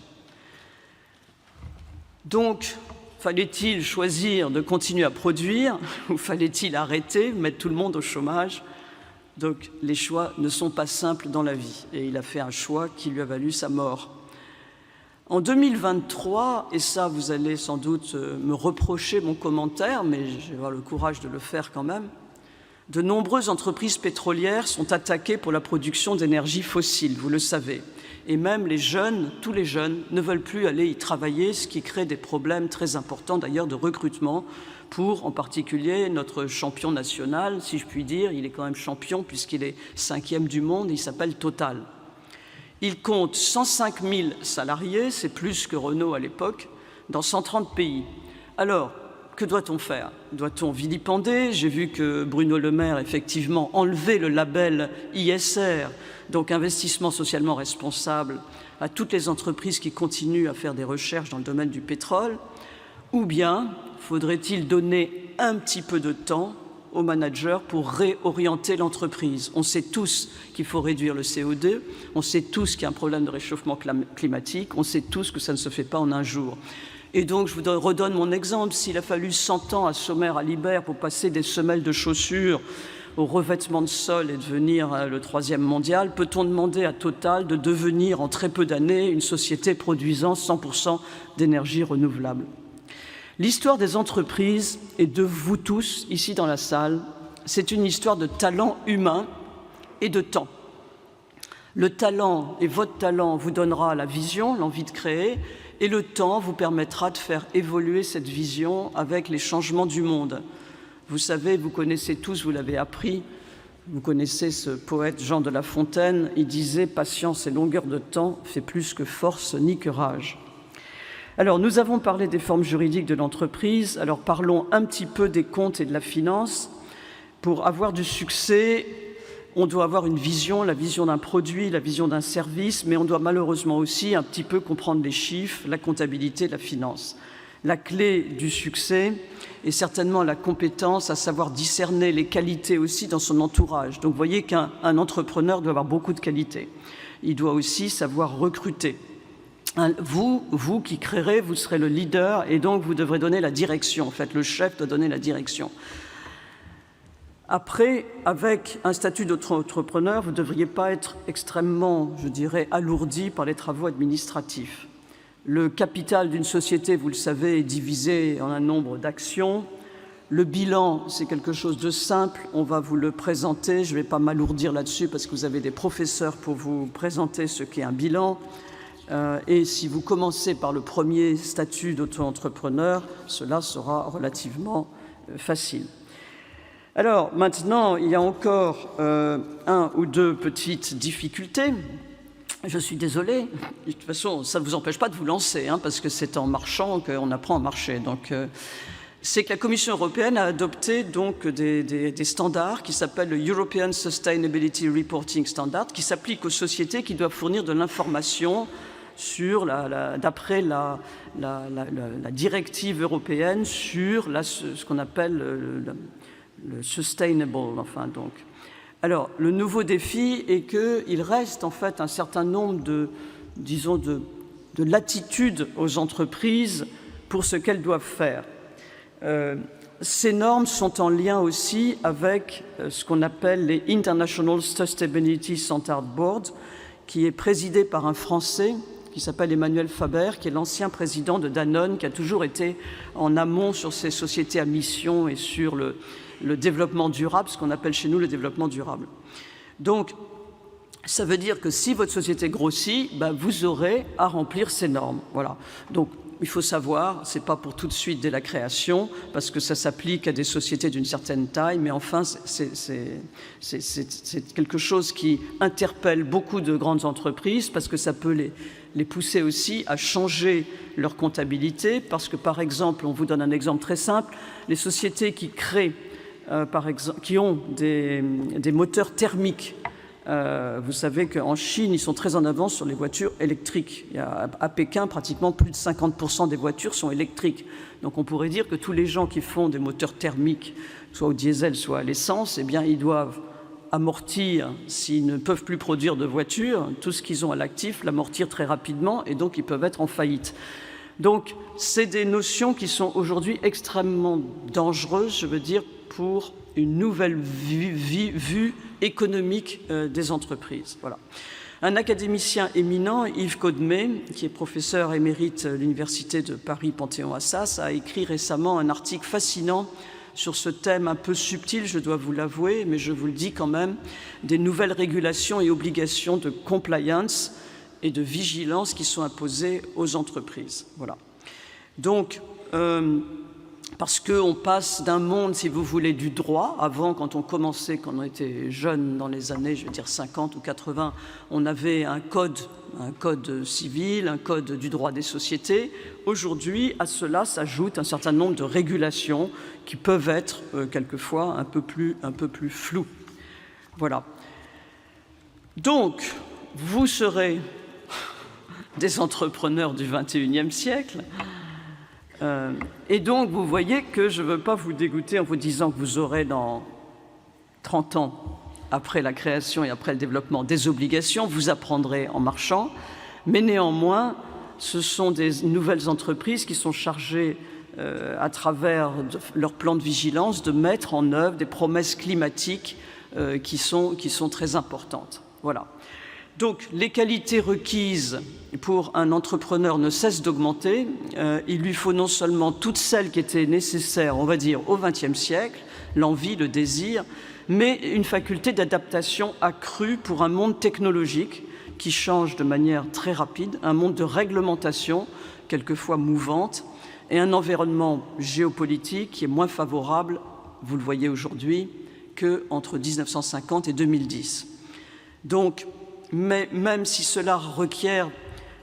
Donc, fallait-il choisir de continuer à produire, ou fallait-il arrêter, mettre tout le monde au chômage? Donc les choix ne sont pas simples dans la vie et il a fait un choix qui lui a valu sa mort. En 2023, et ça vous allez sans doute me reprocher mon commentaire, mais je vais avoir le courage de le faire quand même, de nombreuses entreprises pétrolières sont attaquées pour la production d'énergie fossile, vous le savez. Et même les jeunes, tous les jeunes, ne veulent plus aller y travailler, ce qui crée des problèmes très importants d'ailleurs de recrutement pour, en particulier, notre champion national, si je puis dire. Il est quand même champion puisqu'il est 5e du monde, il s'appelle Total. Il compte 105 000 salariés, c'est plus que Renault à l'époque, dans 130 pays. Alors, que doit-on faire? Doit-on vilipender? J'ai vu que Bruno Le Maire, effectivement, enlevait le label ISR, donc investissement socialement responsable, à toutes les entreprises qui continuent à faire des recherches dans le domaine du pétrole. Ou bien faudrait-il donner un petit peu de temps aux managers pour réorienter l'entreprise? On sait tous qu'il faut réduire le CO2, on sait tous qu'il y a un problème de réchauffement climatique, on sait tous que ça ne se fait pas en un jour. Et donc, je vous redonne mon exemple. S'il a fallu 100 ans à Sommer, à Libert, pour passer des semelles de chaussures au revêtement de sol et devenir le 3e mondial, peut-on demander à Total de devenir en très peu d'années une société produisant 100% d'énergie renouvelable? L'histoire des entreprises et de vous tous, ici dans la salle, c'est une histoire de talent humain et de temps. Le talent et votre talent vous donnera la vision, l'envie de créer, et le temps vous permettra de faire évoluer cette vision avec les changements du monde. Vous savez, vous connaissez tous, vous l'avez appris, vous connaissez ce poète Jean de La Fontaine, il disait « Patience et longueur de temps fait plus que force ni que rage ». Alors, nous avons parlé des formes juridiques de l'entreprise, alors parlons un petit peu des comptes et de la finance. Pour avoir du succès, on doit avoir une vision, la vision d'un produit, la vision d'un service, mais on doit malheureusement aussi un petit peu comprendre les chiffres, la comptabilité, la finance. La clé du succès est certainement la compétence à savoir discerner les qualités aussi dans son entourage. Donc vous voyez qu'un entrepreneur doit avoir beaucoup de qualités. Il doit aussi savoir recruter. Vous qui créerez, vous serez le leader et donc vous devrez donner la direction. En fait, le chef doit donner la direction. Après, avec un statut d'auto-entrepreneur, vous ne devriez pas être extrêmement, je dirais, alourdi par les travaux administratifs. Le capital d'une société, vous le savez, est divisé en un nombre d'actions. Le bilan, c'est quelque chose de simple, on va vous le présenter. Je ne vais pas m'alourdir là-dessus parce que vous avez des professeurs pour vous présenter ce qu'est un bilan. Et si vous commencez par le premier statut d'auto-entrepreneur, cela sera relativement facile. Alors maintenant, il y a encore un ou deux petites difficultés. Je suis désolée. De toute façon, ça ne vous empêche pas de vous lancer, hein, parce que c'est en marchant qu'on apprend à marcher. Donc, c'est que la Commission européenne a adopté donc des standards qui s'appellent le European Sustainability Reporting Standard, qui s'appliquent aux sociétés qui doivent fournir de l'information sur d'après la directive européenne sur ce qu'on appelle le sustainable, enfin donc. Alors, le nouveau défi est qu'il reste en fait un certain nombre de latitudes aux entreprises pour ce qu'elles doivent faire. Ces normes sont en lien aussi avec ce qu'on appelle les International Sustainability Standard Board, qui est présidé par un Français qui s'appelle Emmanuel Faber, qui est l'ancien président de Danone, qui a toujours été en amont sur ces sociétés à mission et sur le développement durable, ce qu'on appelle chez nous le développement durable. Donc, ça veut dire que si votre société grossit, vous aurez à remplir ces normes. Voilà. Donc, il faut savoir, ce n'est pas pour tout de suite dès la création, parce que ça s'applique à des sociétés d'une certaine taille, mais enfin, c'est quelque chose qui interpelle beaucoup de grandes entreprises, parce que ça peut les pousser aussi à changer leur comptabilité, parce que, par exemple, on vous donne un exemple très simple, les sociétés qui créent, par exemple, qui ont des moteurs thermiques. Vous savez qu'en Chine, ils sont très en avance sur les voitures électriques. À Pékin, pratiquement plus de 50% des voitures sont électriques. Donc on pourrait dire que tous les gens qui font des moteurs thermiques, soit au diesel, soit à l'essence, eh bien, ils doivent amortir, s'ils ne peuvent plus produire de voitures, tout ce qu'ils ont à l'actif, l'amortir très rapidement, et donc ils peuvent être en faillite. Donc c'est des notions qui sont aujourd'hui extrêmement dangereuses, je veux dire, pour une nouvelle vue économique des entreprises. Voilà. Un académicien éminent, Yves Codmet, qui est professeur émérite à l'Université de Paris Panthéon-Assas, a écrit récemment un article fascinant sur ce thème un peu subtil, je dois vous l'avouer, mais je vous le dis quand même, des nouvelles régulations et obligations de compliance et de vigilance qui sont imposées aux entreprises. Voilà. Donc, parce qu'on passe d'un monde, si vous voulez, du droit. Avant, quand on commençait, quand on était jeune, dans les années, je veux dire 50 ou 80, on avait un code civil, un code du droit des sociétés. Aujourd'hui, à cela s'ajoute un certain nombre de régulations qui peuvent être quelquefois un peu plus floues. Voilà. Donc, vous serez des entrepreneurs du XXIe siècle. Et donc, vous voyez que je ne veux pas vous dégoûter en vous disant que vous aurez dans 30 ans, après la création et après le développement, des obligations, vous apprendrez en marchant, mais néanmoins, ce sont des nouvelles entreprises qui sont chargées, à travers leur plan de vigilance, de mettre en œuvre des promesses climatiques qui sont très importantes. Voilà. Donc, les qualités requises pour un entrepreneur ne cessent d'augmenter. Il lui faut non seulement toutes celles qui étaient nécessaires, on va dire, au XXe siècle, l'envie, le désir, mais une faculté d'adaptation accrue pour un monde technologique qui change de manière très rapide, un monde de réglementation, quelquefois mouvante, et un environnement géopolitique qui est moins favorable, vous le voyez aujourd'hui, qu'entre 1950 et 2010. Donc, mais même si cela requiert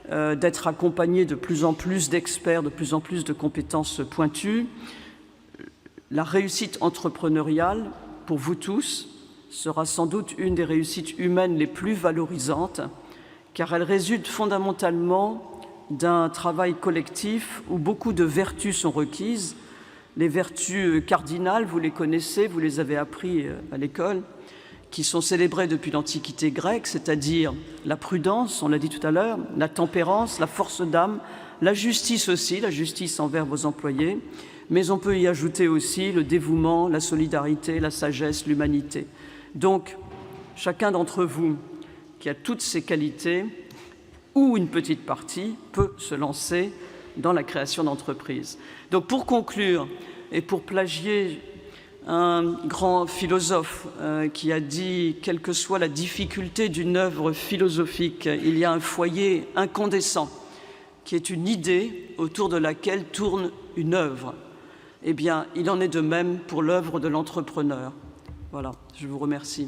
d'être accompagné de plus en plus d'experts, de plus en plus de compétences pointues, la réussite entrepreneuriale, pour vous tous, sera sans doute une des réussites humaines les plus valorisantes, car elle résulte fondamentalement d'un travail collectif où beaucoup de vertus sont requises. Les vertus cardinales, vous les connaissez, vous les avez appris à l'école, qui sont célébrées depuis l'Antiquité grecque, c'est-à-dire la prudence, on l'a dit tout à l'heure, la tempérance, la force d'âme, la justice aussi, la justice envers vos employés, mais on peut y ajouter aussi le dévouement, la solidarité, la sagesse, l'humanité. Donc, chacun d'entre vous qui a toutes ces qualités, ou une petite partie, peut se lancer dans la création d'entreprises. Donc, pour conclure, et pour plagier un grand philosophe qui a dit « Quelle que soit la difficulté d'une œuvre philosophique, il y a un foyer incandescent qui est une idée autour de laquelle tourne une œuvre. » Eh bien, il en est de même pour l'œuvre de l'entrepreneur. Voilà, je vous remercie.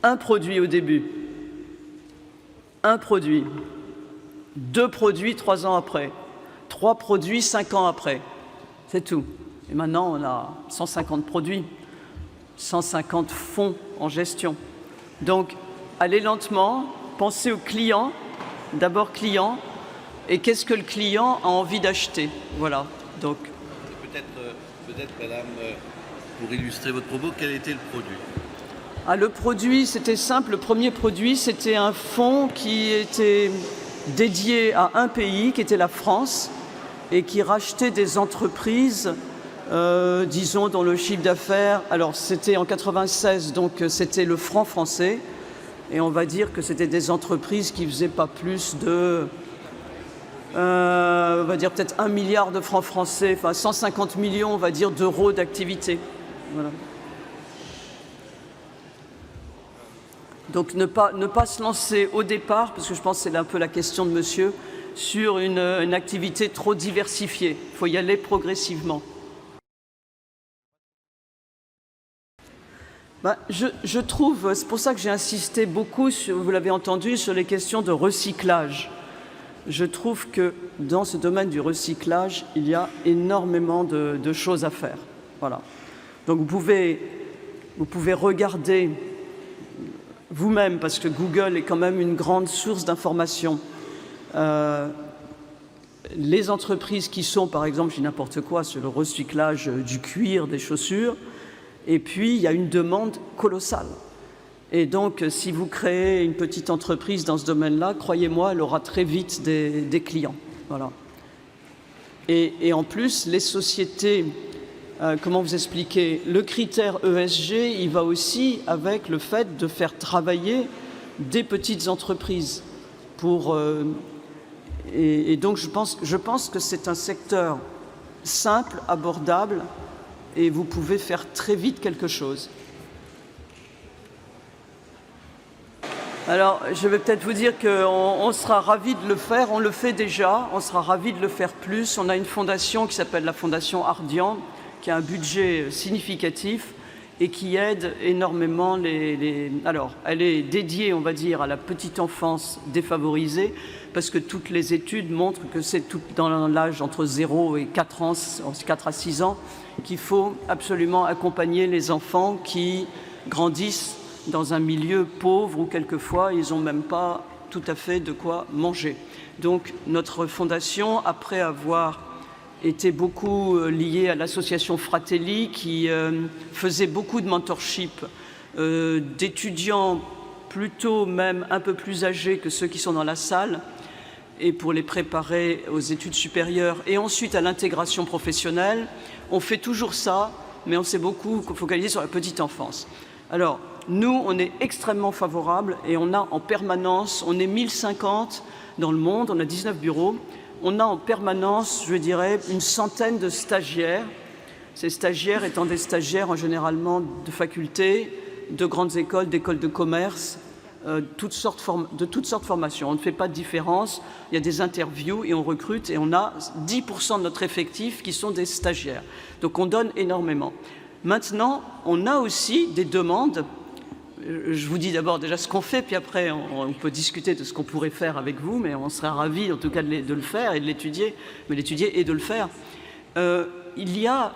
Un produit au début. Un produit, 2 produits 3 ans après, 3 produits 5 ans après, c'est tout. Et maintenant, on a 150 produits, 150 fonds en gestion. Donc, allez lentement, pensez au client, d'abord client, et qu'est-ce que le client a envie d'acheter. Voilà. Donc, peut-être, madame, pour illustrer votre propos, quel était le produit ? Ah, le produit, c'était simple. Le premier produit, c'était un fonds qui était dédié à un pays, qui était la France, et qui rachetait des entreprises, disons, dont le chiffre d'affaires... Alors, c'était en 96, donc c'était le franc français, et on va dire que c'était des entreprises qui faisaient pas plus de... on va dire peut-être 1 milliard de francs français, enfin 150 millions, on va dire, d'euros d'activité. Voilà. Donc ne pas se lancer au départ, parce que je pense que c'est un peu la question de monsieur, sur une activité trop diversifiée. Il faut y aller progressivement. Je trouve, c'est pour ça que j'ai insisté beaucoup, vous l'avez entendu, sur les questions de recyclage. Je trouve que dans ce domaine du recyclage, il y a énormément de choses à faire. Voilà. Donc vous pouvez regarder vous-même, parce que Google est quand même une grande source d'informations. Les entreprises qui sont, par exemple, je dis n'importe quoi, sur le recyclage du cuir, des chaussures, et puis il y a une demande colossale. Et donc, si vous créez une petite entreprise dans ce domaine-là, croyez-moi, elle aura très vite des clients. Voilà. Et en plus, les sociétés, comment vous expliquer, le critère ESG, il va aussi avec le fait de faire travailler des petites entreprises. Et donc, je pense que c'est un secteur simple, abordable, et vous pouvez faire très vite quelque chose. Alors, je vais peut-être vous dire qu'on sera ravis de le faire, on le fait déjà, on sera ravis de le faire plus. On a une fondation qui s'appelle la Fondation Ardian, qui a un budget significatif et qui aide énormément Alors, elle est dédiée, on va dire, à la petite enfance défavorisée, parce que toutes les études montrent que c'est tout dans l'âge entre 0 et 4 ans, 4 à 6 ans, qu'il faut absolument accompagner les enfants qui grandissent dans un milieu pauvre où quelquefois ils n'ont même pas tout à fait de quoi manger. Donc notre fondation, après avoir été beaucoup liée à l'association Fratelli qui faisait beaucoup de mentorship d'étudiants plutôt même un peu plus âgés que ceux qui sont dans la salle et pour les préparer aux études supérieures et ensuite à l'intégration professionnelle. On fait toujours ça, mais on s'est beaucoup focalisé sur la petite enfance. Alors, nous, on est extrêmement favorables et on a en permanence, on est 1050 dans le monde, on a 19 bureaux, on a en permanence, je dirais, une centaine de stagiaires. Ces stagiaires étant des stagiaires généralement de facultés, de grandes écoles, d'écoles de commerce, de toutes sortes de formations. On ne fait pas de différence, il y a des interviews et on recrute et on a 10% de notre effectif qui sont des stagiaires. Donc on donne énormément. Maintenant, on a aussi des demandes. Je vous dis d'abord déjà ce qu'on fait, puis après on peut discuter de ce qu'on pourrait faire avec vous, mais on sera ravis en tout cas de le faire et de l'étudier, mais l'étudier et de le faire. Il y a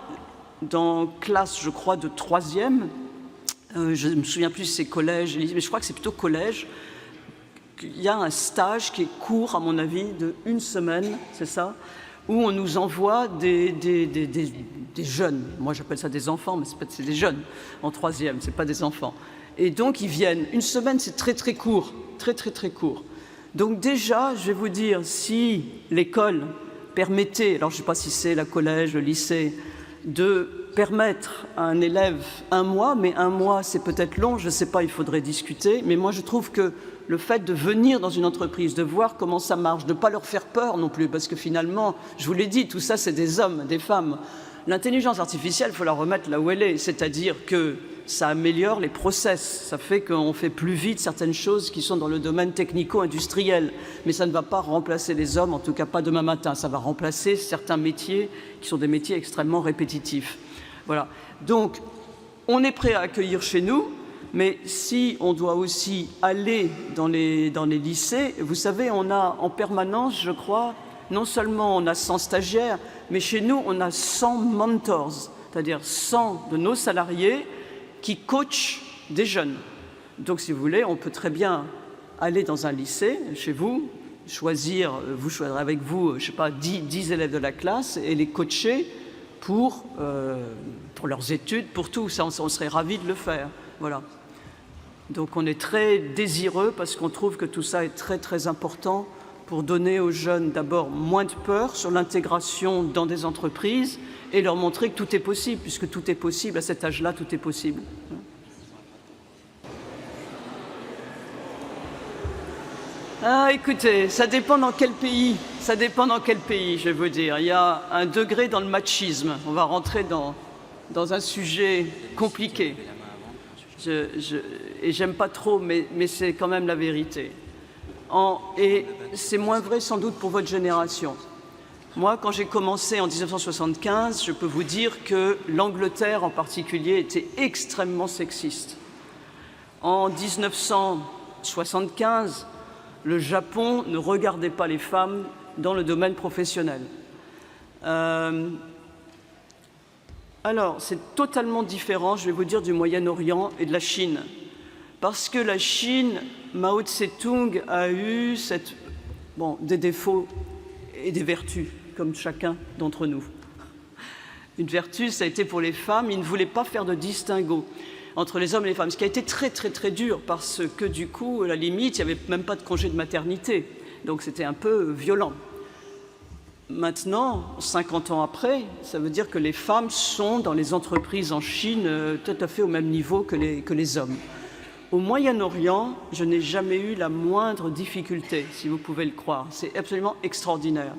dans classe, je crois, de 3e, je ne me souviens plus si c'est collège, mais je crois que c'est plutôt collège, il y a un stage qui est court, à mon avis, de 1 semaine, c'est ça, où on nous envoie des jeunes. Moi, j'appelle ça des enfants, mais c'est des jeunes en 3e, c'est pas des enfants. Et donc, ils viennent. 1 semaine, c'est très, très court. Très, très, très court. Donc déjà, je vais vous dire, si l'école permettait, alors je ne sais pas si c'est la collège, le lycée, de permettre à un élève 1 mois, mais 1 mois, c'est peut-être long, je ne sais pas, il faudrait discuter. Mais moi, je trouve que le fait de venir dans une entreprise, de voir comment ça marche, de ne pas leur faire peur non plus, parce que finalement, je vous l'ai dit, tout ça, c'est des hommes, des femmes. L'intelligence artificielle, il faut la remettre là où elle est, c'est-à-dire que ça améliore les process, ça fait qu'on fait plus vite certaines choses qui sont dans le domaine technico-industriel, mais ça ne va pas remplacer les hommes, en tout cas pas demain matin, ça va remplacer certains métiers qui sont des métiers extrêmement répétitifs. Voilà. Donc, on est prêt à accueillir chez nous, mais si on doit aussi aller dans les lycées, vous savez, on a en permanence, je crois, non seulement on a 100 stagiaires, mais chez nous, on a 100 mentors, c'est-à-dire 100 de nos salariés qui coachent des jeunes. Donc, si vous voulez, on peut très bien aller dans un lycée, chez vous, choisirez avec vous, je ne sais pas, 10 élèves de la classe et les coacher pour leurs études, pour tout. Ça, on serait ravis de le faire. Voilà. Donc, on est très désireux parce qu'on trouve que tout ça est très, très important pour donner aux jeunes, d'abord, moins de peur sur l'intégration dans des entreprises et leur montrer que tout est possible, puisque tout est possible, à cet âge-là, tout est possible. Ah, écoutez, ça dépend dans quel pays. Ça dépend dans quel pays, je vais vous dire. Il y a un degré dans le machisme. On va rentrer dans un sujet compliqué. Et j'aime pas trop, mais c'est quand même la vérité. Et c'est moins vrai sans doute pour votre génération. Moi, quand j'ai commencé en 1975, je peux vous dire que l'Angleterre en particulier était extrêmement sexiste. En 1975, le Japon ne regardait pas les femmes dans le domaine professionnel. Alors, c'est totalement différent, je vais vous dire, du Moyen-Orient et de la Chine. Parce que la Chine, Mao Tse-tung a eu des défauts et des vertus, comme chacun d'entre nous. Une vertu, ça a été pour les femmes, ils ne voulaient pas faire de distinguo. entre les hommes et les femmes, ce qui a été très très très dur parce que du coup, à la limite, il n'y avait même pas de congé de maternité, donc c'était un peu violent. Maintenant, 50 ans après, ça veut dire que les femmes sont dans les entreprises en Chine tout à fait au même niveau que les hommes. Au Moyen-Orient, je n'ai jamais eu la moindre difficulté, si vous pouvez le croire. C'est absolument extraordinaire.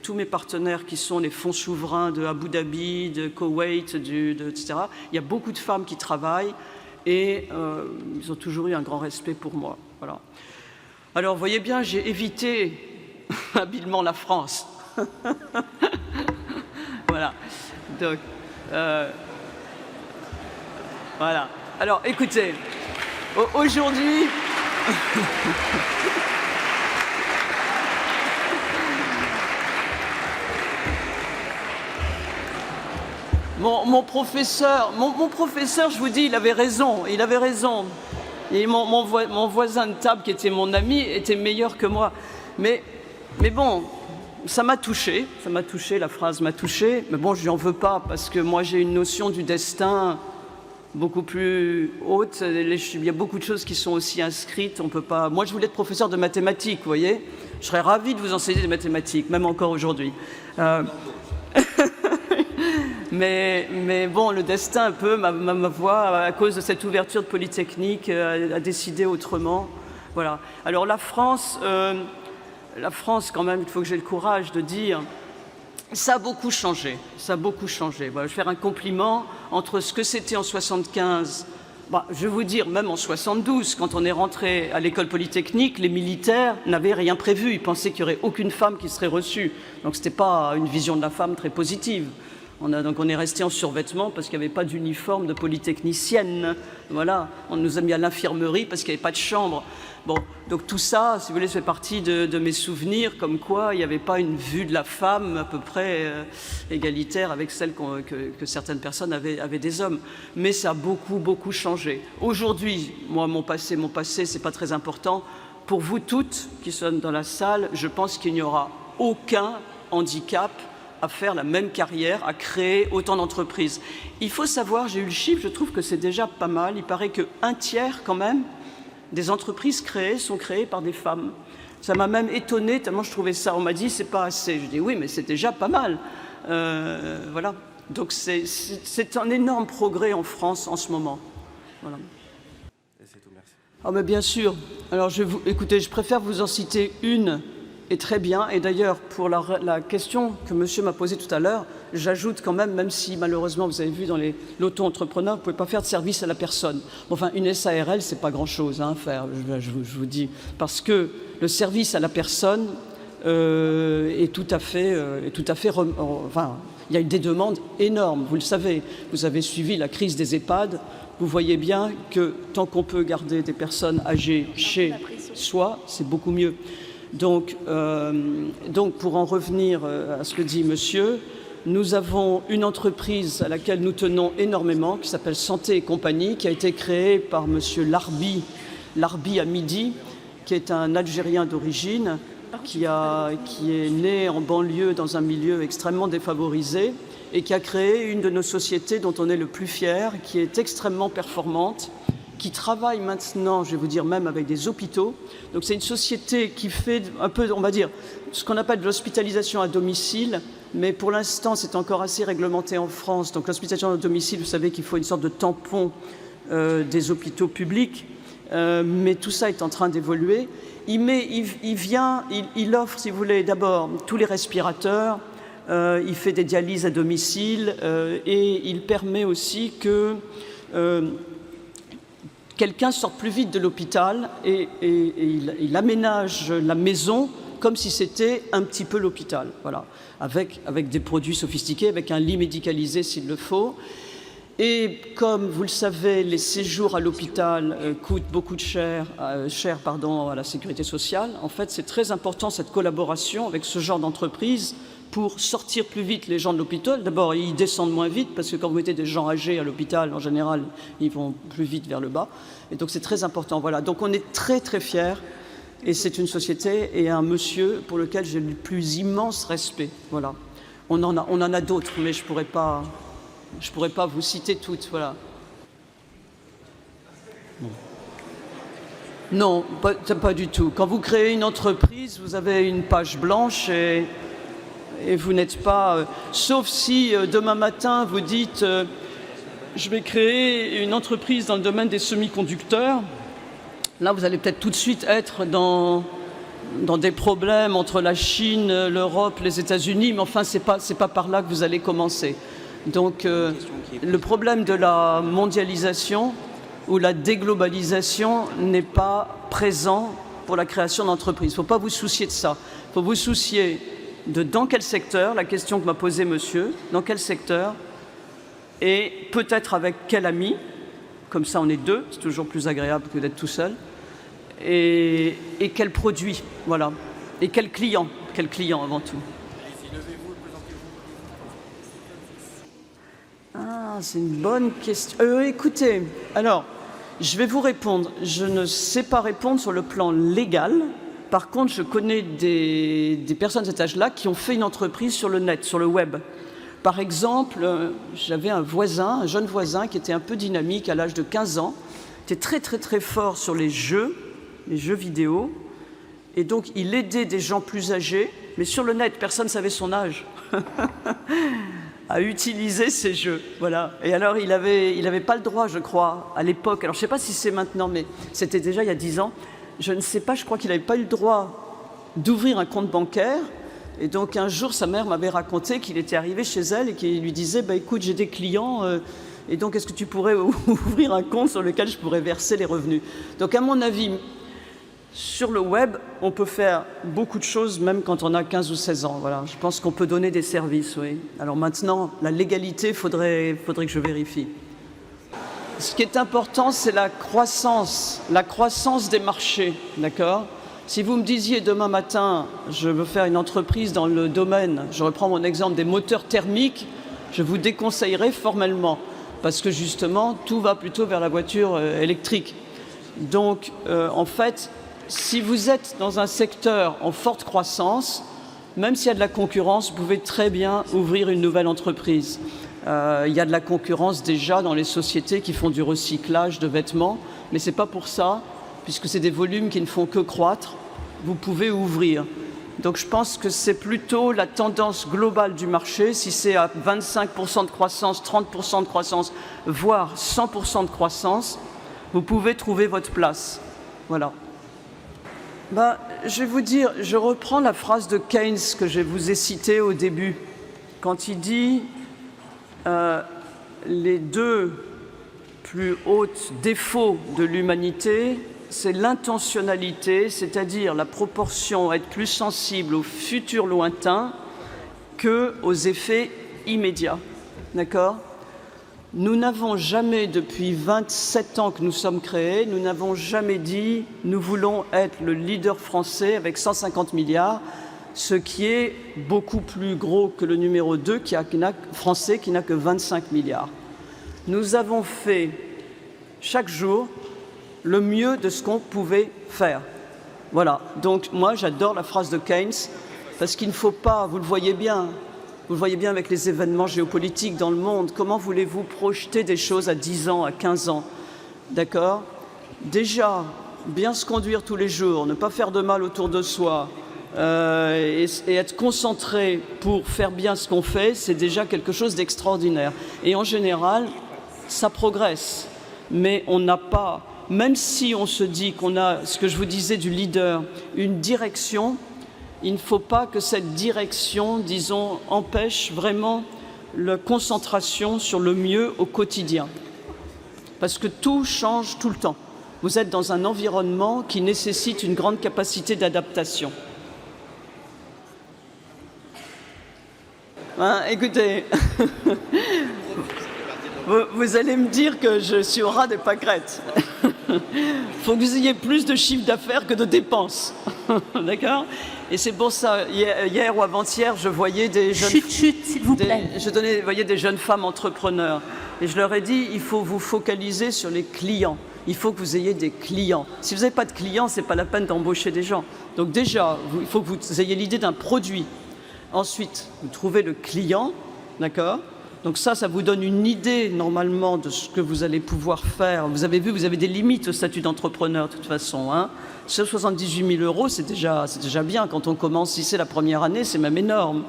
Tous mes partenaires qui sont les fonds souverains de Abu Dhabi, de Koweït, etc., il y a beaucoup de femmes qui travaillent et ils ont toujours eu un grand respect pour moi. Voilà. Alors, vous voyez bien, j'ai évité habilement la France. Voilà. Donc, voilà. Alors, écoutez, aujourd'hui... Mon professeur, je vous dis, il avait raison. Et mon voisin de table, qui était mon ami, était meilleur que moi. Mais bon, ça m'a touché, la phrase m'a touché. Mais bon, je lui en veux pas, parce que moi, j'ai une notion du destin beaucoup plus haute. Il y a beaucoup de choses qui sont aussi inscrites. On peut pas... Moi, je voulais être professeur de mathématiques, vous voyez. Je serais ravi de vous enseigner des mathématiques, même encore aujourd'hui. Mais bon, le destin, un peu, ma voix, à cause de cette ouverture de Polytechnique, a décidé autrement. Voilà. Alors la France, quand même, il faut que j'ai le courage de dire, ça a beaucoup changé. Voilà, je vais faire un compliment entre ce que c'était en 75, je vais vous dire, même en 72, quand on est rentré à l'école polytechnique, les militaires n'avaient rien prévu. Ils pensaient qu'il n'y aurait aucune femme qui serait reçue. Donc ce n'était pas une vision de la femme très positive. Donc on est resté en survêtement parce qu'il n'y avait pas d'uniforme de polytechnicienne. Voilà, on nous a mis à l'infirmerie parce qu'il n'y avait pas de chambre. Bon, donc tout ça, si vous voulez, ça fait partie de mes souvenirs, comme quoi il n'y avait pas une vue de la femme à peu près égalitaire avec celle que certaines personnes avaient des hommes. Mais ça a beaucoup changé. Aujourd'hui, moi, mon passé, c'est pas très important. Pour vous toutes qui sont dans la salle, je pense qu'il n'y aura aucun handicap à faire la même carrière, à créer autant d'entreprises. Il faut savoir, j'ai eu le chiffre, je trouve que c'est déjà pas mal, il paraît qu'un tiers quand même des entreprises créées sont créées par des femmes. Ça m'a même étonnée, tellement je trouvais ça, on m'a dit c'est pas assez. Je dis oui, mais c'est déjà pas mal. Voilà. Donc c'est un énorme progrès en France en ce moment. Voilà. Et c'est tout, merci. Ah mais bien sûr. Alors écoutez, je préfère vous en citer une. Et très bien. Et d'ailleurs, pour la question que monsieur m'a posée tout à l'heure, j'ajoute quand même si malheureusement, vous avez vu dans l'auto-entrepreneur, vous ne pouvez pas faire de service à la personne. Enfin, une SARL, c'est pas grand-chose à faire, je vous dis. Parce que le service à la personne est tout à fait... enfin, il y a des demandes énormes, vous le savez. Vous avez suivi la crise des EHPAD. Vous voyez bien que tant qu'on peut garder des personnes âgées chez soi, c'est beaucoup mieux. Donc, pour en revenir à ce que dit monsieur, nous avons une entreprise à laquelle nous tenons énormément, qui s'appelle Santé et Compagnie, qui a été créée par monsieur Larbi Hamidi, qui est un Algérien d'origine, qui est né en banlieue dans un milieu extrêmement défavorisé et qui a créé une de nos sociétés dont on est le plus fier, qui est extrêmement performante, qui travaille maintenant, je vais vous dire, même avec des hôpitaux. Donc c'est une société qui fait un peu, on va dire, ce qu'on appelle de l'hospitalisation à domicile, mais pour l'instant, c'est encore assez réglementé en France. Donc l'hospitalisation à domicile, vous savez qu'il faut une sorte de tampon des hôpitaux publics, mais tout ça est en train d'évoluer. Il offre, si vous voulez, d'abord tous les respirateurs, il fait des dialyses à domicile et il permet aussi que quelqu'un sorte plus vite de l'hôpital et il aménage la maison comme si c'était un petit peu l'hôpital, voilà, avec des produits sophistiqués, avec un lit médicalisé s'il le faut. Et comme vous le savez, les séjours à l'hôpital coûtent beaucoup cher à la sécurité sociale. En fait, c'est très important cette collaboration avec ce genre d'entreprise pour sortir plus vite les gens de l'hôpital. D'abord, ils descendent moins vite parce que quand vous mettez des gens âgés à l'hôpital, en général, ils vont plus vite vers le bas. Et donc, c'est très important. Voilà. Donc, on est très, très fiers. Et c'est une société et un monsieur pour lequel j'ai le plus immense respect. Voilà. On en a d'autres, mais je pourrais pas vous citer toutes. Voilà. Non, pas du tout. Quand vous créez une entreprise, vous avez une page blanche et vous n'êtes pas... sauf si demain matin, vous dites je vais créer une entreprise dans le domaine des semi-conducteurs. Là, vous allez peut-être tout de suite être dans des problèmes entre la Chine, l'Europe, les États-Unis, mais enfin, c'est pas par là que vous allez commencer. Donc, le problème de la mondialisation ou la déglobalisation n'est pas présent pour la création d'entreprises. Il ne faut pas vous soucier de ça. Il faut vous soucier de dans quel secteur, la question que m'a posée monsieur, dans quel secteur, et peut-être avec quel ami, comme ça on est deux, c'est toujours plus agréable que d'être tout seul, et quel produit, voilà, et quel client avant tout. Ah, c'est une bonne question. Écoutez, alors, je vais vous répondre. Je ne sais pas répondre sur le plan légal. Par contre, je connais des personnes de cet âge-là qui ont fait une entreprise sur le net, sur le web. Par exemple, j'avais un jeune voisin qui était un peu dynamique à l'âge de 15 ans, était très très très fort sur les jeux vidéo, et donc il aidait des gens plus âgés, mais sur le net, personne ne savait son âge, à utiliser ces jeux. Voilà. Et alors, il avait pas le droit, je crois, à l'époque, alors je ne sais pas si c'est maintenant, mais c'était déjà il y a 10 ans, je ne sais pas, je crois qu'il n'avait pas eu le droit d'ouvrir un compte bancaire. Et donc un jour, sa mère m'avait raconté qu'il était arrivé chez elle et qu'il lui disait écoute, j'ai des clients, et donc est-ce que tu pourrais ouvrir un compte sur lequel je pourrais verser les revenus? Donc à mon avis, sur le web, on peut faire beaucoup de choses, même quand on a 15 ou 16 ans. Voilà. Je pense qu'on peut donner des services, oui. Alors maintenant, la légalité, faudrait que je vérifie. Ce qui est important, c'est la croissance des marchés, d'accord? Si vous me disiez demain matin, je veux faire une entreprise dans le domaine, je reprends mon exemple des moteurs thermiques, je vous déconseillerais formellement, parce que justement, tout va plutôt vers la voiture électrique. Donc, en fait, si vous êtes dans un secteur en forte croissance, même s'il y a de la concurrence, vous pouvez très bien ouvrir une nouvelle entreprise. Il y a de la concurrence déjà dans les sociétés qui font du recyclage de vêtements, mais ce n'est pas pour ça, puisque c'est des volumes qui ne font que croître, vous pouvez ouvrir. Donc je pense que c'est plutôt la tendance globale du marché, si c'est à 25% de croissance, 30% de croissance, voire 100% de croissance, vous pouvez trouver votre place. Voilà. Je vais vous dire, je reprends la phrase de Keynes que je vous ai citée au début, quand il dit les deux plus hauts défauts de l'humanité, c'est l'intentionnalité, c'est-à-dire la proportion à être plus sensible aux futurs lointains qu'aux effets immédiats. D'accord ? Nous n'avons jamais, depuis 27 ans que nous sommes créés, nous n'avons jamais dit « nous voulons être le leader français avec 150 milliards », ce qui est beaucoup plus gros que le numéro 2 français qui n'a que 25 milliards. Nous avons fait chaque jour le mieux de ce qu'on pouvait faire. Voilà. Donc moi, j'adore la phrase de Keynes, parce qu'il ne faut pas, vous le voyez bien avec les événements géopolitiques dans le monde, comment voulez-vous projeter des choses à 10 ans, à 15 ans? D'accord? Déjà, bien se conduire tous les jours, ne pas faire de mal autour de soi, et être concentré pour faire bien ce qu'on fait, c'est déjà quelque chose d'extraordinaire. Et en général, ça progresse. Mais on n'a pas, même si on se dit qu'on a, ce que je vous disais du leader, une direction, il ne faut pas que cette direction, disons, empêche vraiment la concentration sur le mieux au quotidien. Parce que tout change tout le temps. Vous êtes dans un environnement qui nécessite une grande capacité d'adaptation. Écoutez, vous allez me dire que je suis au ras des pâquerettes. Il faut que vous ayez plus de chiffre d'affaires que de dépenses. D'accord? Et c'est pour ça, hier ou avant-hier, je voyais des jeunes... Chut, s'il vous plaît. Je voyais des jeunes femmes entrepreneurs. Et je leur ai dit, il faut vous focaliser sur les clients. Il faut que vous ayez des clients. Si vous n'avez pas de clients, ce n'est pas la peine d'embaucher des gens. Donc déjà, il faut que vous ayez l'idée d'un produit. Ensuite, vous trouvez le client, d'accord? Donc ça vous donne une idée normalement de ce que vous allez pouvoir faire. Vous avez vu, vous avez des limites au statut d'entrepreneur de toute façon. Hein. Sur 78 000 €, c'est déjà bien. Quand on commence, si c'est la première année, c'est même énorme.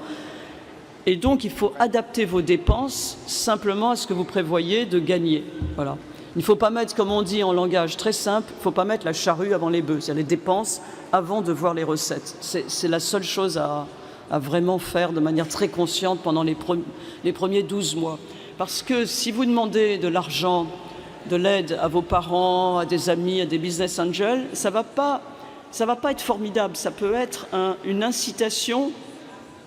Et donc, il faut adapter vos dépenses simplement à ce que vous prévoyez de gagner. Voilà. Il ne faut pas mettre, comme on dit en langage très simple, il ne faut pas mettre la charrue avant les bœufs, c'est-à-dire les dépenses avant de voir les recettes. C'est la seule chose à vraiment faire de manière très consciente pendant les premiers 12 mois. Parce que si vous demandez de l'argent, de l'aide à vos parents, à des amis, à des business angels, ça va pas être formidable. Ça peut être une incitation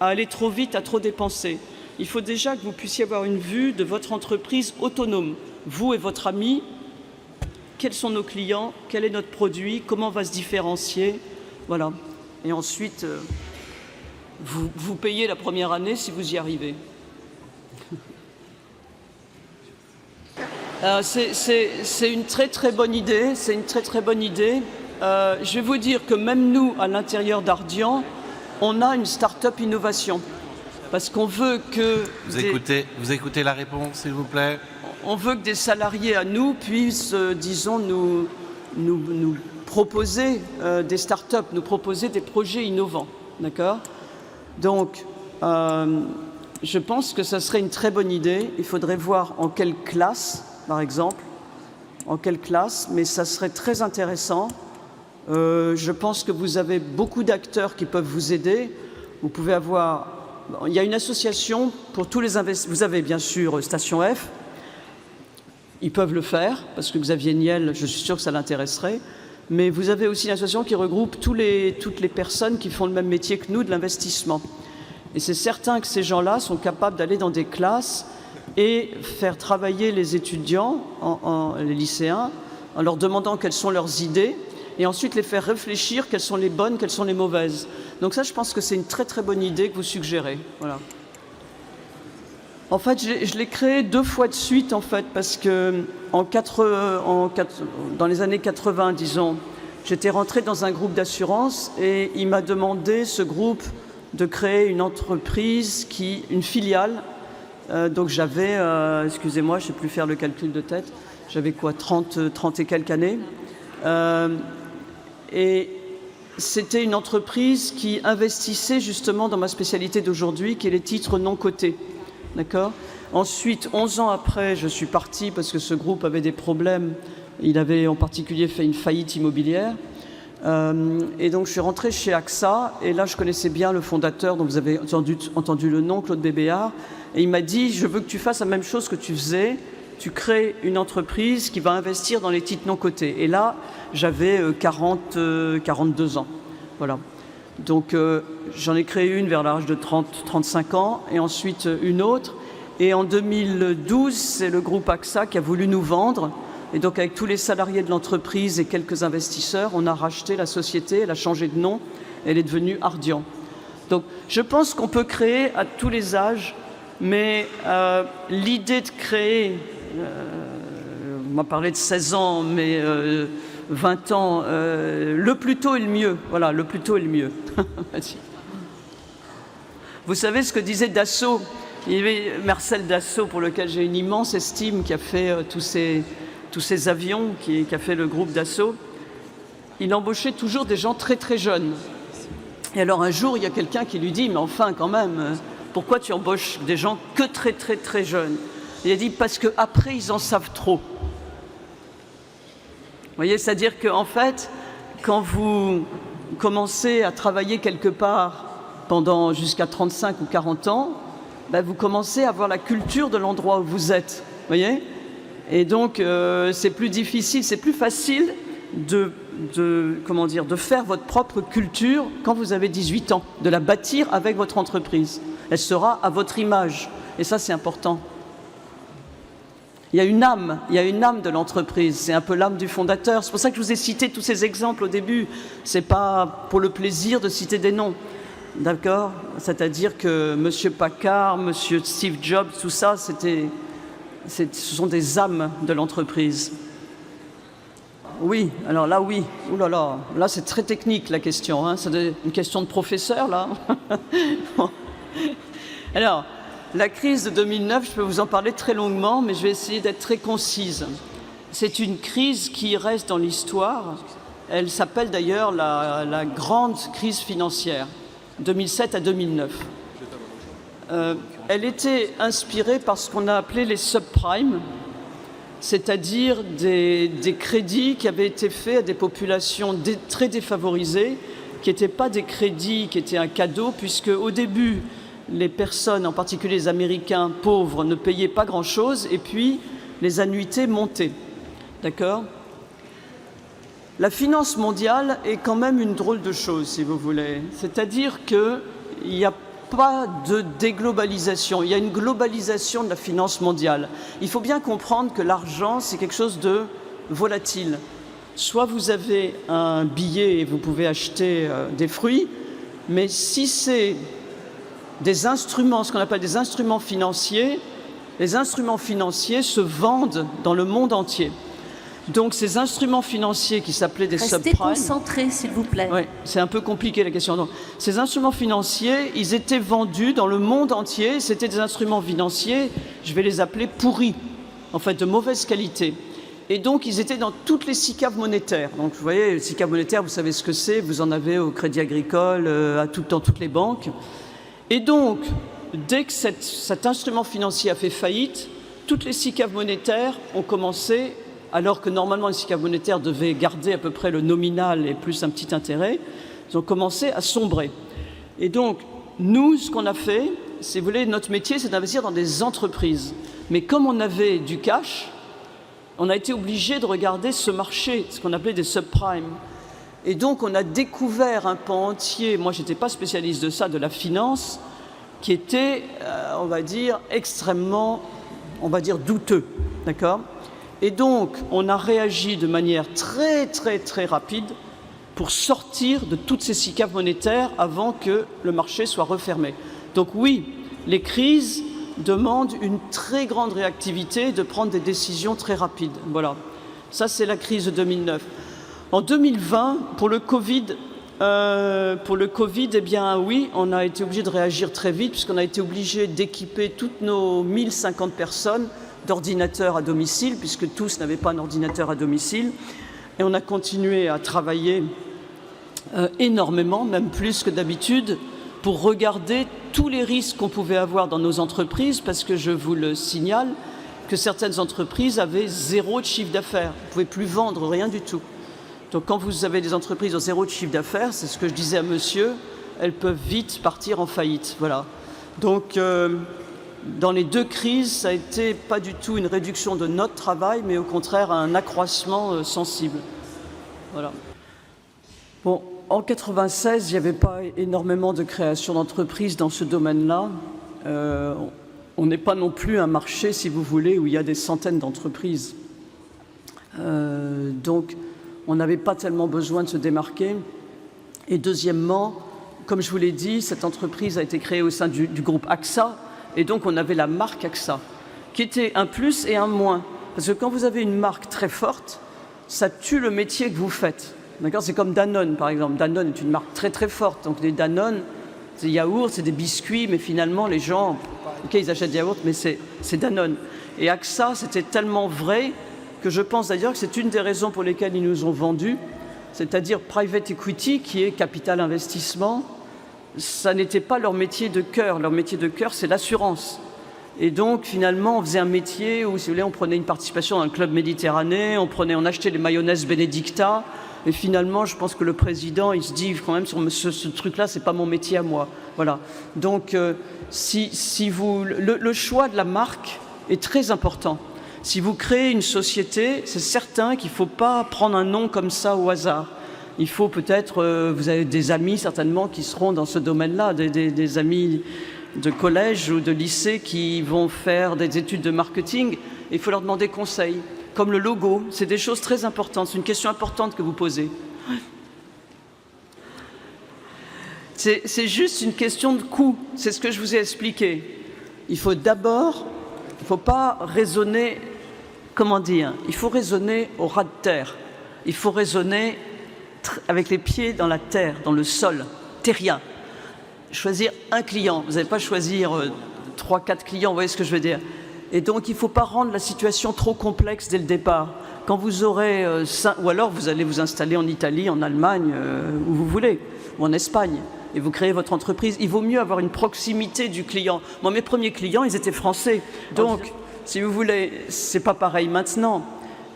à aller trop vite, à trop dépenser. Il faut déjà que vous puissiez avoir une vue de votre entreprise autonome. Vous et votre ami, quels sont nos clients, quel est notre produit, comment on va se différencier, voilà. Et ensuite, vous payez la première année si vous y arrivez. C'est une très très bonne idée, c'est une très très bonne idée. Je vais vous dire que même nous, à l'intérieur d'Ardian, on a une start-up innovation. Parce qu'on veut que... Vous écoutez la réponse, s'il vous plaît? On veut que des salariés à nous puissent, disons, nous proposer des start-up, nous proposer des projets innovants. D'accord? Donc, je pense que ça serait une très bonne idée. Il faudrait voir en quelle classe, par exemple, en quelle classe, mais ça serait très intéressant. Je pense que vous avez beaucoup d'acteurs qui peuvent vous aider. Vous pouvez avoir... Il y a une association pour tous les investisseurs. Vous avez bien sûr Station F. Ils peuvent le faire, parce que Xavier Niel, je suis sûr que ça l'intéresserait. Mais vous avez aussi une association qui regroupe toutes les personnes qui font le même métier que nous, de l'investissement. Et c'est certain que ces gens-là sont capables d'aller dans des classes et faire travailler les étudiants, les lycéens, en leur demandant quelles sont leurs idées, et ensuite les faire réfléchir quelles sont les bonnes, quelles sont les mauvaises. Donc ça, je pense que c'est une très très bonne idée que vous suggérez. Voilà. En fait, je l'ai créé 2 fois de suite, en fait, parce que dans les années 80, disons, j'étais rentré dans un groupe d'assurance et il m'a demandé, ce groupe, de créer une entreprise, une filiale. Donc j'avais, excusez-moi, je ne sais plus faire le calcul de tête, j'avais quoi, 30 et quelques années. Et c'était une entreprise qui investissait justement dans ma spécialité d'aujourd'hui, qui est les titres non cotés. D'accord ? Ensuite, 11 ans après, je suis parti parce que ce groupe avait des problèmes. Il avait en particulier fait une faillite immobilière. Et donc, je suis rentré chez AXA. Et là, je connaissais bien le fondateur, dont vous avez entendu le nom, Claude Bébéard. Et il m'a dit, je veux que tu fasses la même chose que tu faisais. Tu crées une entreprise qui va investir dans les titres non cotés. Et là, j'avais 42 ans. Voilà. Donc, j'en ai créé une vers l'âge de 35 ans, et ensuite une autre. Et en 2012, c'est le groupe AXA qui a voulu nous vendre. Et donc, avec tous les salariés de l'entreprise et quelques investisseurs, on a racheté la société, elle a changé de nom, elle est devenue Ardian. Donc, je pense qu'on peut créer à tous les âges, mais l'idée de créer, on m'a parlé de 16 ans, mais 20 ans, le plus tôt est le mieux. Voilà, le plus tôt est le mieux. Vous savez ce que disait Dassault? Il y avait Marcel Dassault, pour lequel j'ai une immense estime, qui a fait tous ces avions, qui a fait le groupe Dassault. Il embauchait toujours des gens très très jeunes. Et alors un jour, il y a quelqu'un qui lui dit, mais enfin quand même, pourquoi tu embauches des gens que très très très jeunes? Il a dit, parce qu'après, ils en savent trop. Vous voyez, c'est-à-dire qu'en fait, quand vous commencez à travailler quelque part pendant jusqu'à 35 ou 40 ans, ben vous commencez à avoir la culture de l'endroit où vous êtes. Vous voyez? Et donc, c'est plus difficile, c'est plus facile de faire votre propre culture quand vous avez 18 ans, de la bâtir avec votre entreprise. Elle sera à votre image. Et ça, c'est important. Il y a une âme de l'entreprise, c'est un peu l'âme du fondateur. C'est pour ça que je vous ai cité tous ces exemples au début. C'est pas pour le plaisir de citer des noms, d'accord? C'est-à-dire que M. Packard, M. Steve Jobs, tout ça, ce sont des âmes de l'entreprise. Oui, alors là, oui. Ouh là là, là c'est très technique la question, hein. C'est une question de professeur, là. Bon. Alors, La crise de 2009, je peux vous en parler très longuement, mais je vais essayer d'être très concise. C'est une crise qui reste dans l'histoire. Elle s'appelle d'ailleurs la grande crise financière, 2007 à 2009. Elle était inspirée par ce qu'on a appelé les subprimes, c'est-à-dire des crédits qui avaient été faits à des populations très défavorisées, qui n'étaient pas des crédits qui étaient un cadeau, puisque au début, les personnes, en particulier les Américains pauvres, ne payaient pas grand-chose, et puis les annuités montaient. D'accord ? La finance mondiale est quand même une drôle de chose, si vous voulez. C'est-à-dire qu'il n'y a pas de déglobalisation, il y a une globalisation de la finance mondiale. Il faut bien comprendre que l'argent, c'est quelque chose de volatile. Soit vous avez un billet et vous pouvez acheter des fruits, mais si c'est des instruments, ce qu'on appelle des instruments financiers, les instruments financiers se vendent dans le monde entier. Donc ces instruments financiers qui s'appelaient des subprimes... Restez concentrés, s'il vous plaît. Oui, c'est un peu compliqué la question. Donc, ces instruments financiers, ils étaient vendus dans le monde entier. C'était des instruments financiers, je vais les appeler pourris, en fait de mauvaise qualité. Et donc ils étaient dans toutes les SICAV monétaires. Donc vous voyez, le SICAV monétaire, vous savez ce que c'est, vous en avez au Crédit Agricole, dans toutes les banques. Et donc, dès que cet instrument financier a fait faillite, toutes les SICAV monétaires ont commencé, alors que normalement les SICAV monétaires devaient garder à peu près le nominal et plus un petit intérêt, ils ont commencé à sombrer. Et donc, nous, ce qu'on a fait, si vous voulez, notre métier, c'est d'investir dans des entreprises. Mais comme on avait du cash, on a été obligé de regarder ce marché, ce qu'on appelait des subprimes. Et donc, on a découvert un pan entier, moi, je n'étais pas spécialiste de ça, de la finance, qui était, on va dire, extrêmement, douteux, d'accord ? Et donc, on a réagi de manière très, très, très rapide pour sortir de toutes ces SICAV monétaires avant que le marché soit refermé. Donc oui, les crises demandent une très grande réactivité, de prendre des décisions très rapides. Voilà, ça c'est la crise de 2009. En 2020, pour le Covid, eh bien oui, on a été obligé de réagir très vite puisqu'on a été obligé d'équiper toutes nos 1050 personnes d'ordinateurs à domicile, puisque tous n'avaient pas un ordinateur à domicile. Et on a continué à travailler énormément, même plus que d'habitude, pour regarder tous les risques qu'on pouvait avoir dans nos entreprises, parce que je vous le signale, que certaines entreprises avaient 0 de chiffre d'affaires. Vous ne pouvez plus vendre rien du tout. Donc quand vous avez des entreprises au 0 de chiffre d'affaires, c'est ce que je disais à monsieur, elles peuvent vite partir en faillite. Voilà. Donc dans les deux crises, ça a été pas du tout une réduction de notre travail, mais au contraire un accroissement sensible. Voilà. Bon, en 1996, il n'y avait pas énormément de création d'entreprises dans ce domaine-là. On n'est pas non plus un marché, si vous voulez, où il y a des centaines d'entreprises. Donc, on n'avait pas tellement besoin de se démarquer. Et deuxièmement, comme je vous l'ai dit, cette entreprise a été créée au sein du groupe AXA. Et donc, on avait la marque AXA, qui était un plus et un moins. Parce que quand vous avez une marque très forte, ça tue le métier que vous faites. D'accord ? C'est comme Danone, par exemple. Danone est une marque très, très forte. Donc, les Danone, c'est des yaourts, c'est des biscuits, mais finalement, les gens, OK, ils achètent des yaourts, mais c'est Danone. Et AXA, c'était tellement vrai que je pense d'ailleurs que c'est une des raisons pour lesquelles ils nous ont vendus, c'est-à-dire private equity, qui est capital investissement. Ça n'était pas leur métier de cœur. Leur métier de cœur, c'est l'assurance. Et donc, finalement, on faisait un métier où, si vous voulez, on prenait une participation dans le club Méditerranée, on achetait les mayonnaises Benedicta. Et finalement, je pense que le président, il se dit quand même, sur ce truc-là, c'est pas mon métier à moi. Voilà. Donc, le choix de la marque est très important. Si vous créez une société, c'est certain qu'il ne faut pas prendre un nom comme ça au hasard. Il faut peut-être, vous avez des amis certainement qui seront dans ce domaine-là, des amis de collège ou de lycée qui vont faire des études de marketing. Il faut leur demander conseil, comme le logo. C'est des choses très importantes, c'est une question importante que vous posez. C'est juste une question de coût, c'est ce que je vous ai expliqué. Il faut d'abord, il ne faut pas raisonner, comment dire, il faut raisonner au ras de terre. Il faut raisonner avec les pieds dans la terre, dans le sol, terrien. Choisir un client, vous n'allez pas choisir 3-4 clients, vous voyez ce que je veux dire. Et donc, il ne faut pas rendre la situation trop complexe dès le départ. Quand vous aurez ou alors vous allez vous installer en Italie, en Allemagne, où vous voulez, ou en Espagne, et vous créez votre entreprise. Il vaut mieux avoir une proximité du client. Moi, mes premiers clients, ils étaient français. Donc, si vous voulez, c'est pas pareil maintenant.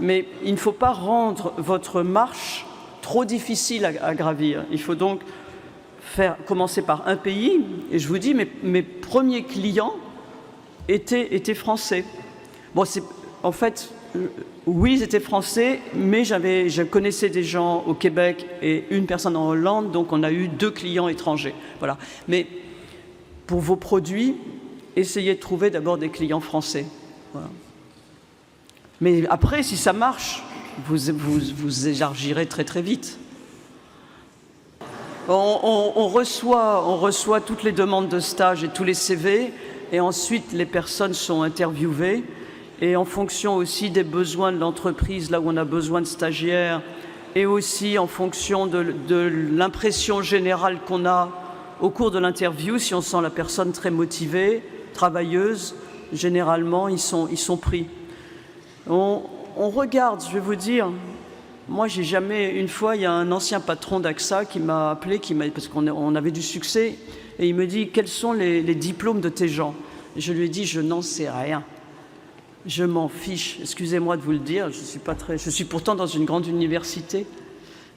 Mais il ne faut pas rendre votre marche trop difficile à gravir. Il faut donc commencer par un pays. Et je vous dis, mes premiers clients étaient français. Bon, en fait, oui, ils étaient français, mais je connaissais des gens au Québec et une personne en Hollande, donc on a eu 2 clients étrangers. Voilà. Mais pour vos produits, essayez de trouver d'abord des clients français. Voilà. Mais après, si ça marche, vous élargirez très très vite. On reçoit toutes les demandes de stage et tous les CV, et ensuite les personnes sont interviewées. Et en fonction aussi des besoins de l'entreprise, là où on a besoin de stagiaires, et aussi en fonction de l'impression générale qu'on a au cours de l'interview, si on sent la personne très motivée, travailleuse, généralement, ils sont pris. On regarde, je vais vous dire, moi, j'ai jamais... Une fois, il y a un ancien patron d'AXA qui m'a appelé, parce qu'on avait du succès, et il me dit « Quels sont les diplômes de tes gens ?» Et je lui ai dit « Je n'en sais rien. Je m'en fiche. Excusez-moi de vous le dire, je suis pourtant dans une grande université.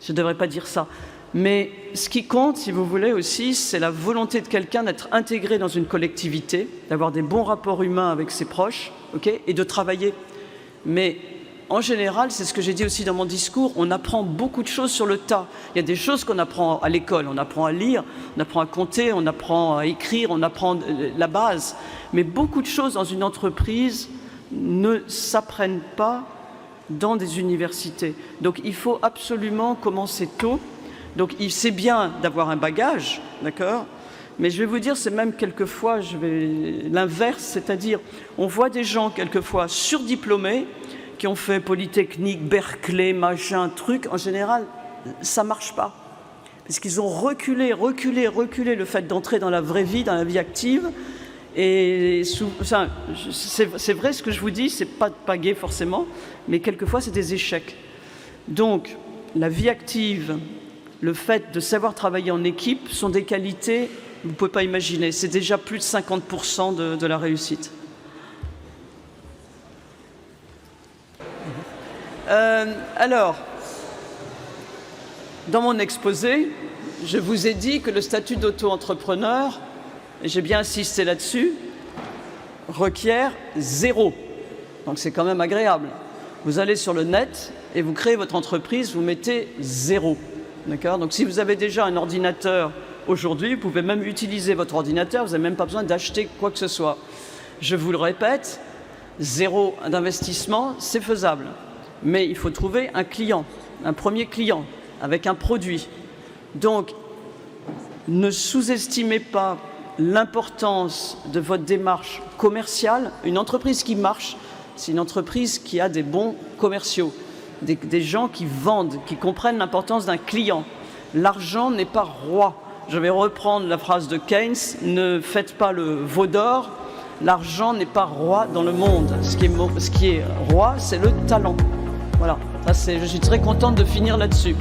Je ne devrais pas dire ça. Mais ce qui compte, si vous voulez aussi, c'est la volonté de quelqu'un d'être intégré dans une collectivité, d'avoir des bons rapports humains avec ses proches, okay, et de travailler. Mais en général, c'est ce que j'ai dit aussi dans mon discours, on apprend beaucoup de choses sur le tas. Il y a des choses qu'on apprend à l'école, on apprend à lire, on apprend à compter, on apprend à écrire, on apprend la base. Mais beaucoup de choses dans une entreprise ne s'apprennent pas dans des universités. Donc il faut absolument commencer tôt. Donc c'est bien d'avoir un bagage, d'accord ? Mais je vais vous dire, c'est même quelquefois l'inverse, c'est-à-dire on voit des gens quelquefois surdiplômés qui ont fait Polytechnique, Berkeley, machin, truc. En général, ça marche pas. Parce qu'ils ont reculé le fait d'entrer dans la vraie vie, dans la vie active. Et c'est vrai ce que je vous dis, c'est pas gai forcément, mais quelquefois c'est des échecs. Donc la vie active, le fait de savoir travailler en équipe sont des qualités, vous ne pouvez pas imaginer, c'est déjà plus de 50% de la réussite. Alors, dans mon exposé, je vous ai dit que le statut d'auto-entrepreneur, et j'ai bien insisté là-dessus, requiert 0. Donc c'est quand même agréable. Vous allez sur le net et vous créez votre entreprise, vous mettez 0. D'accord ? Donc si vous avez déjà un ordinateur aujourd'hui, vous pouvez même utiliser votre ordinateur, vous n'avez même pas besoin d'acheter quoi que ce soit. Je vous le répète, 0 d'investissement, c'est faisable. Mais il faut trouver un client, un premier client, avec un produit. Donc, ne sous-estimez pas l'importance de votre démarche commerciale. Une entreprise qui marche, c'est une entreprise qui a des bons commerciaux, des gens qui vendent, qui comprennent l'importance d'un client. L'argent n'est pas roi. Je vais reprendre la phrase de Keynes, ne faites pas le veau d'or, l'argent n'est pas roi dans le monde. Ce qui est roi, c'est le talent. Voilà, je suis très contente de finir là-dessus.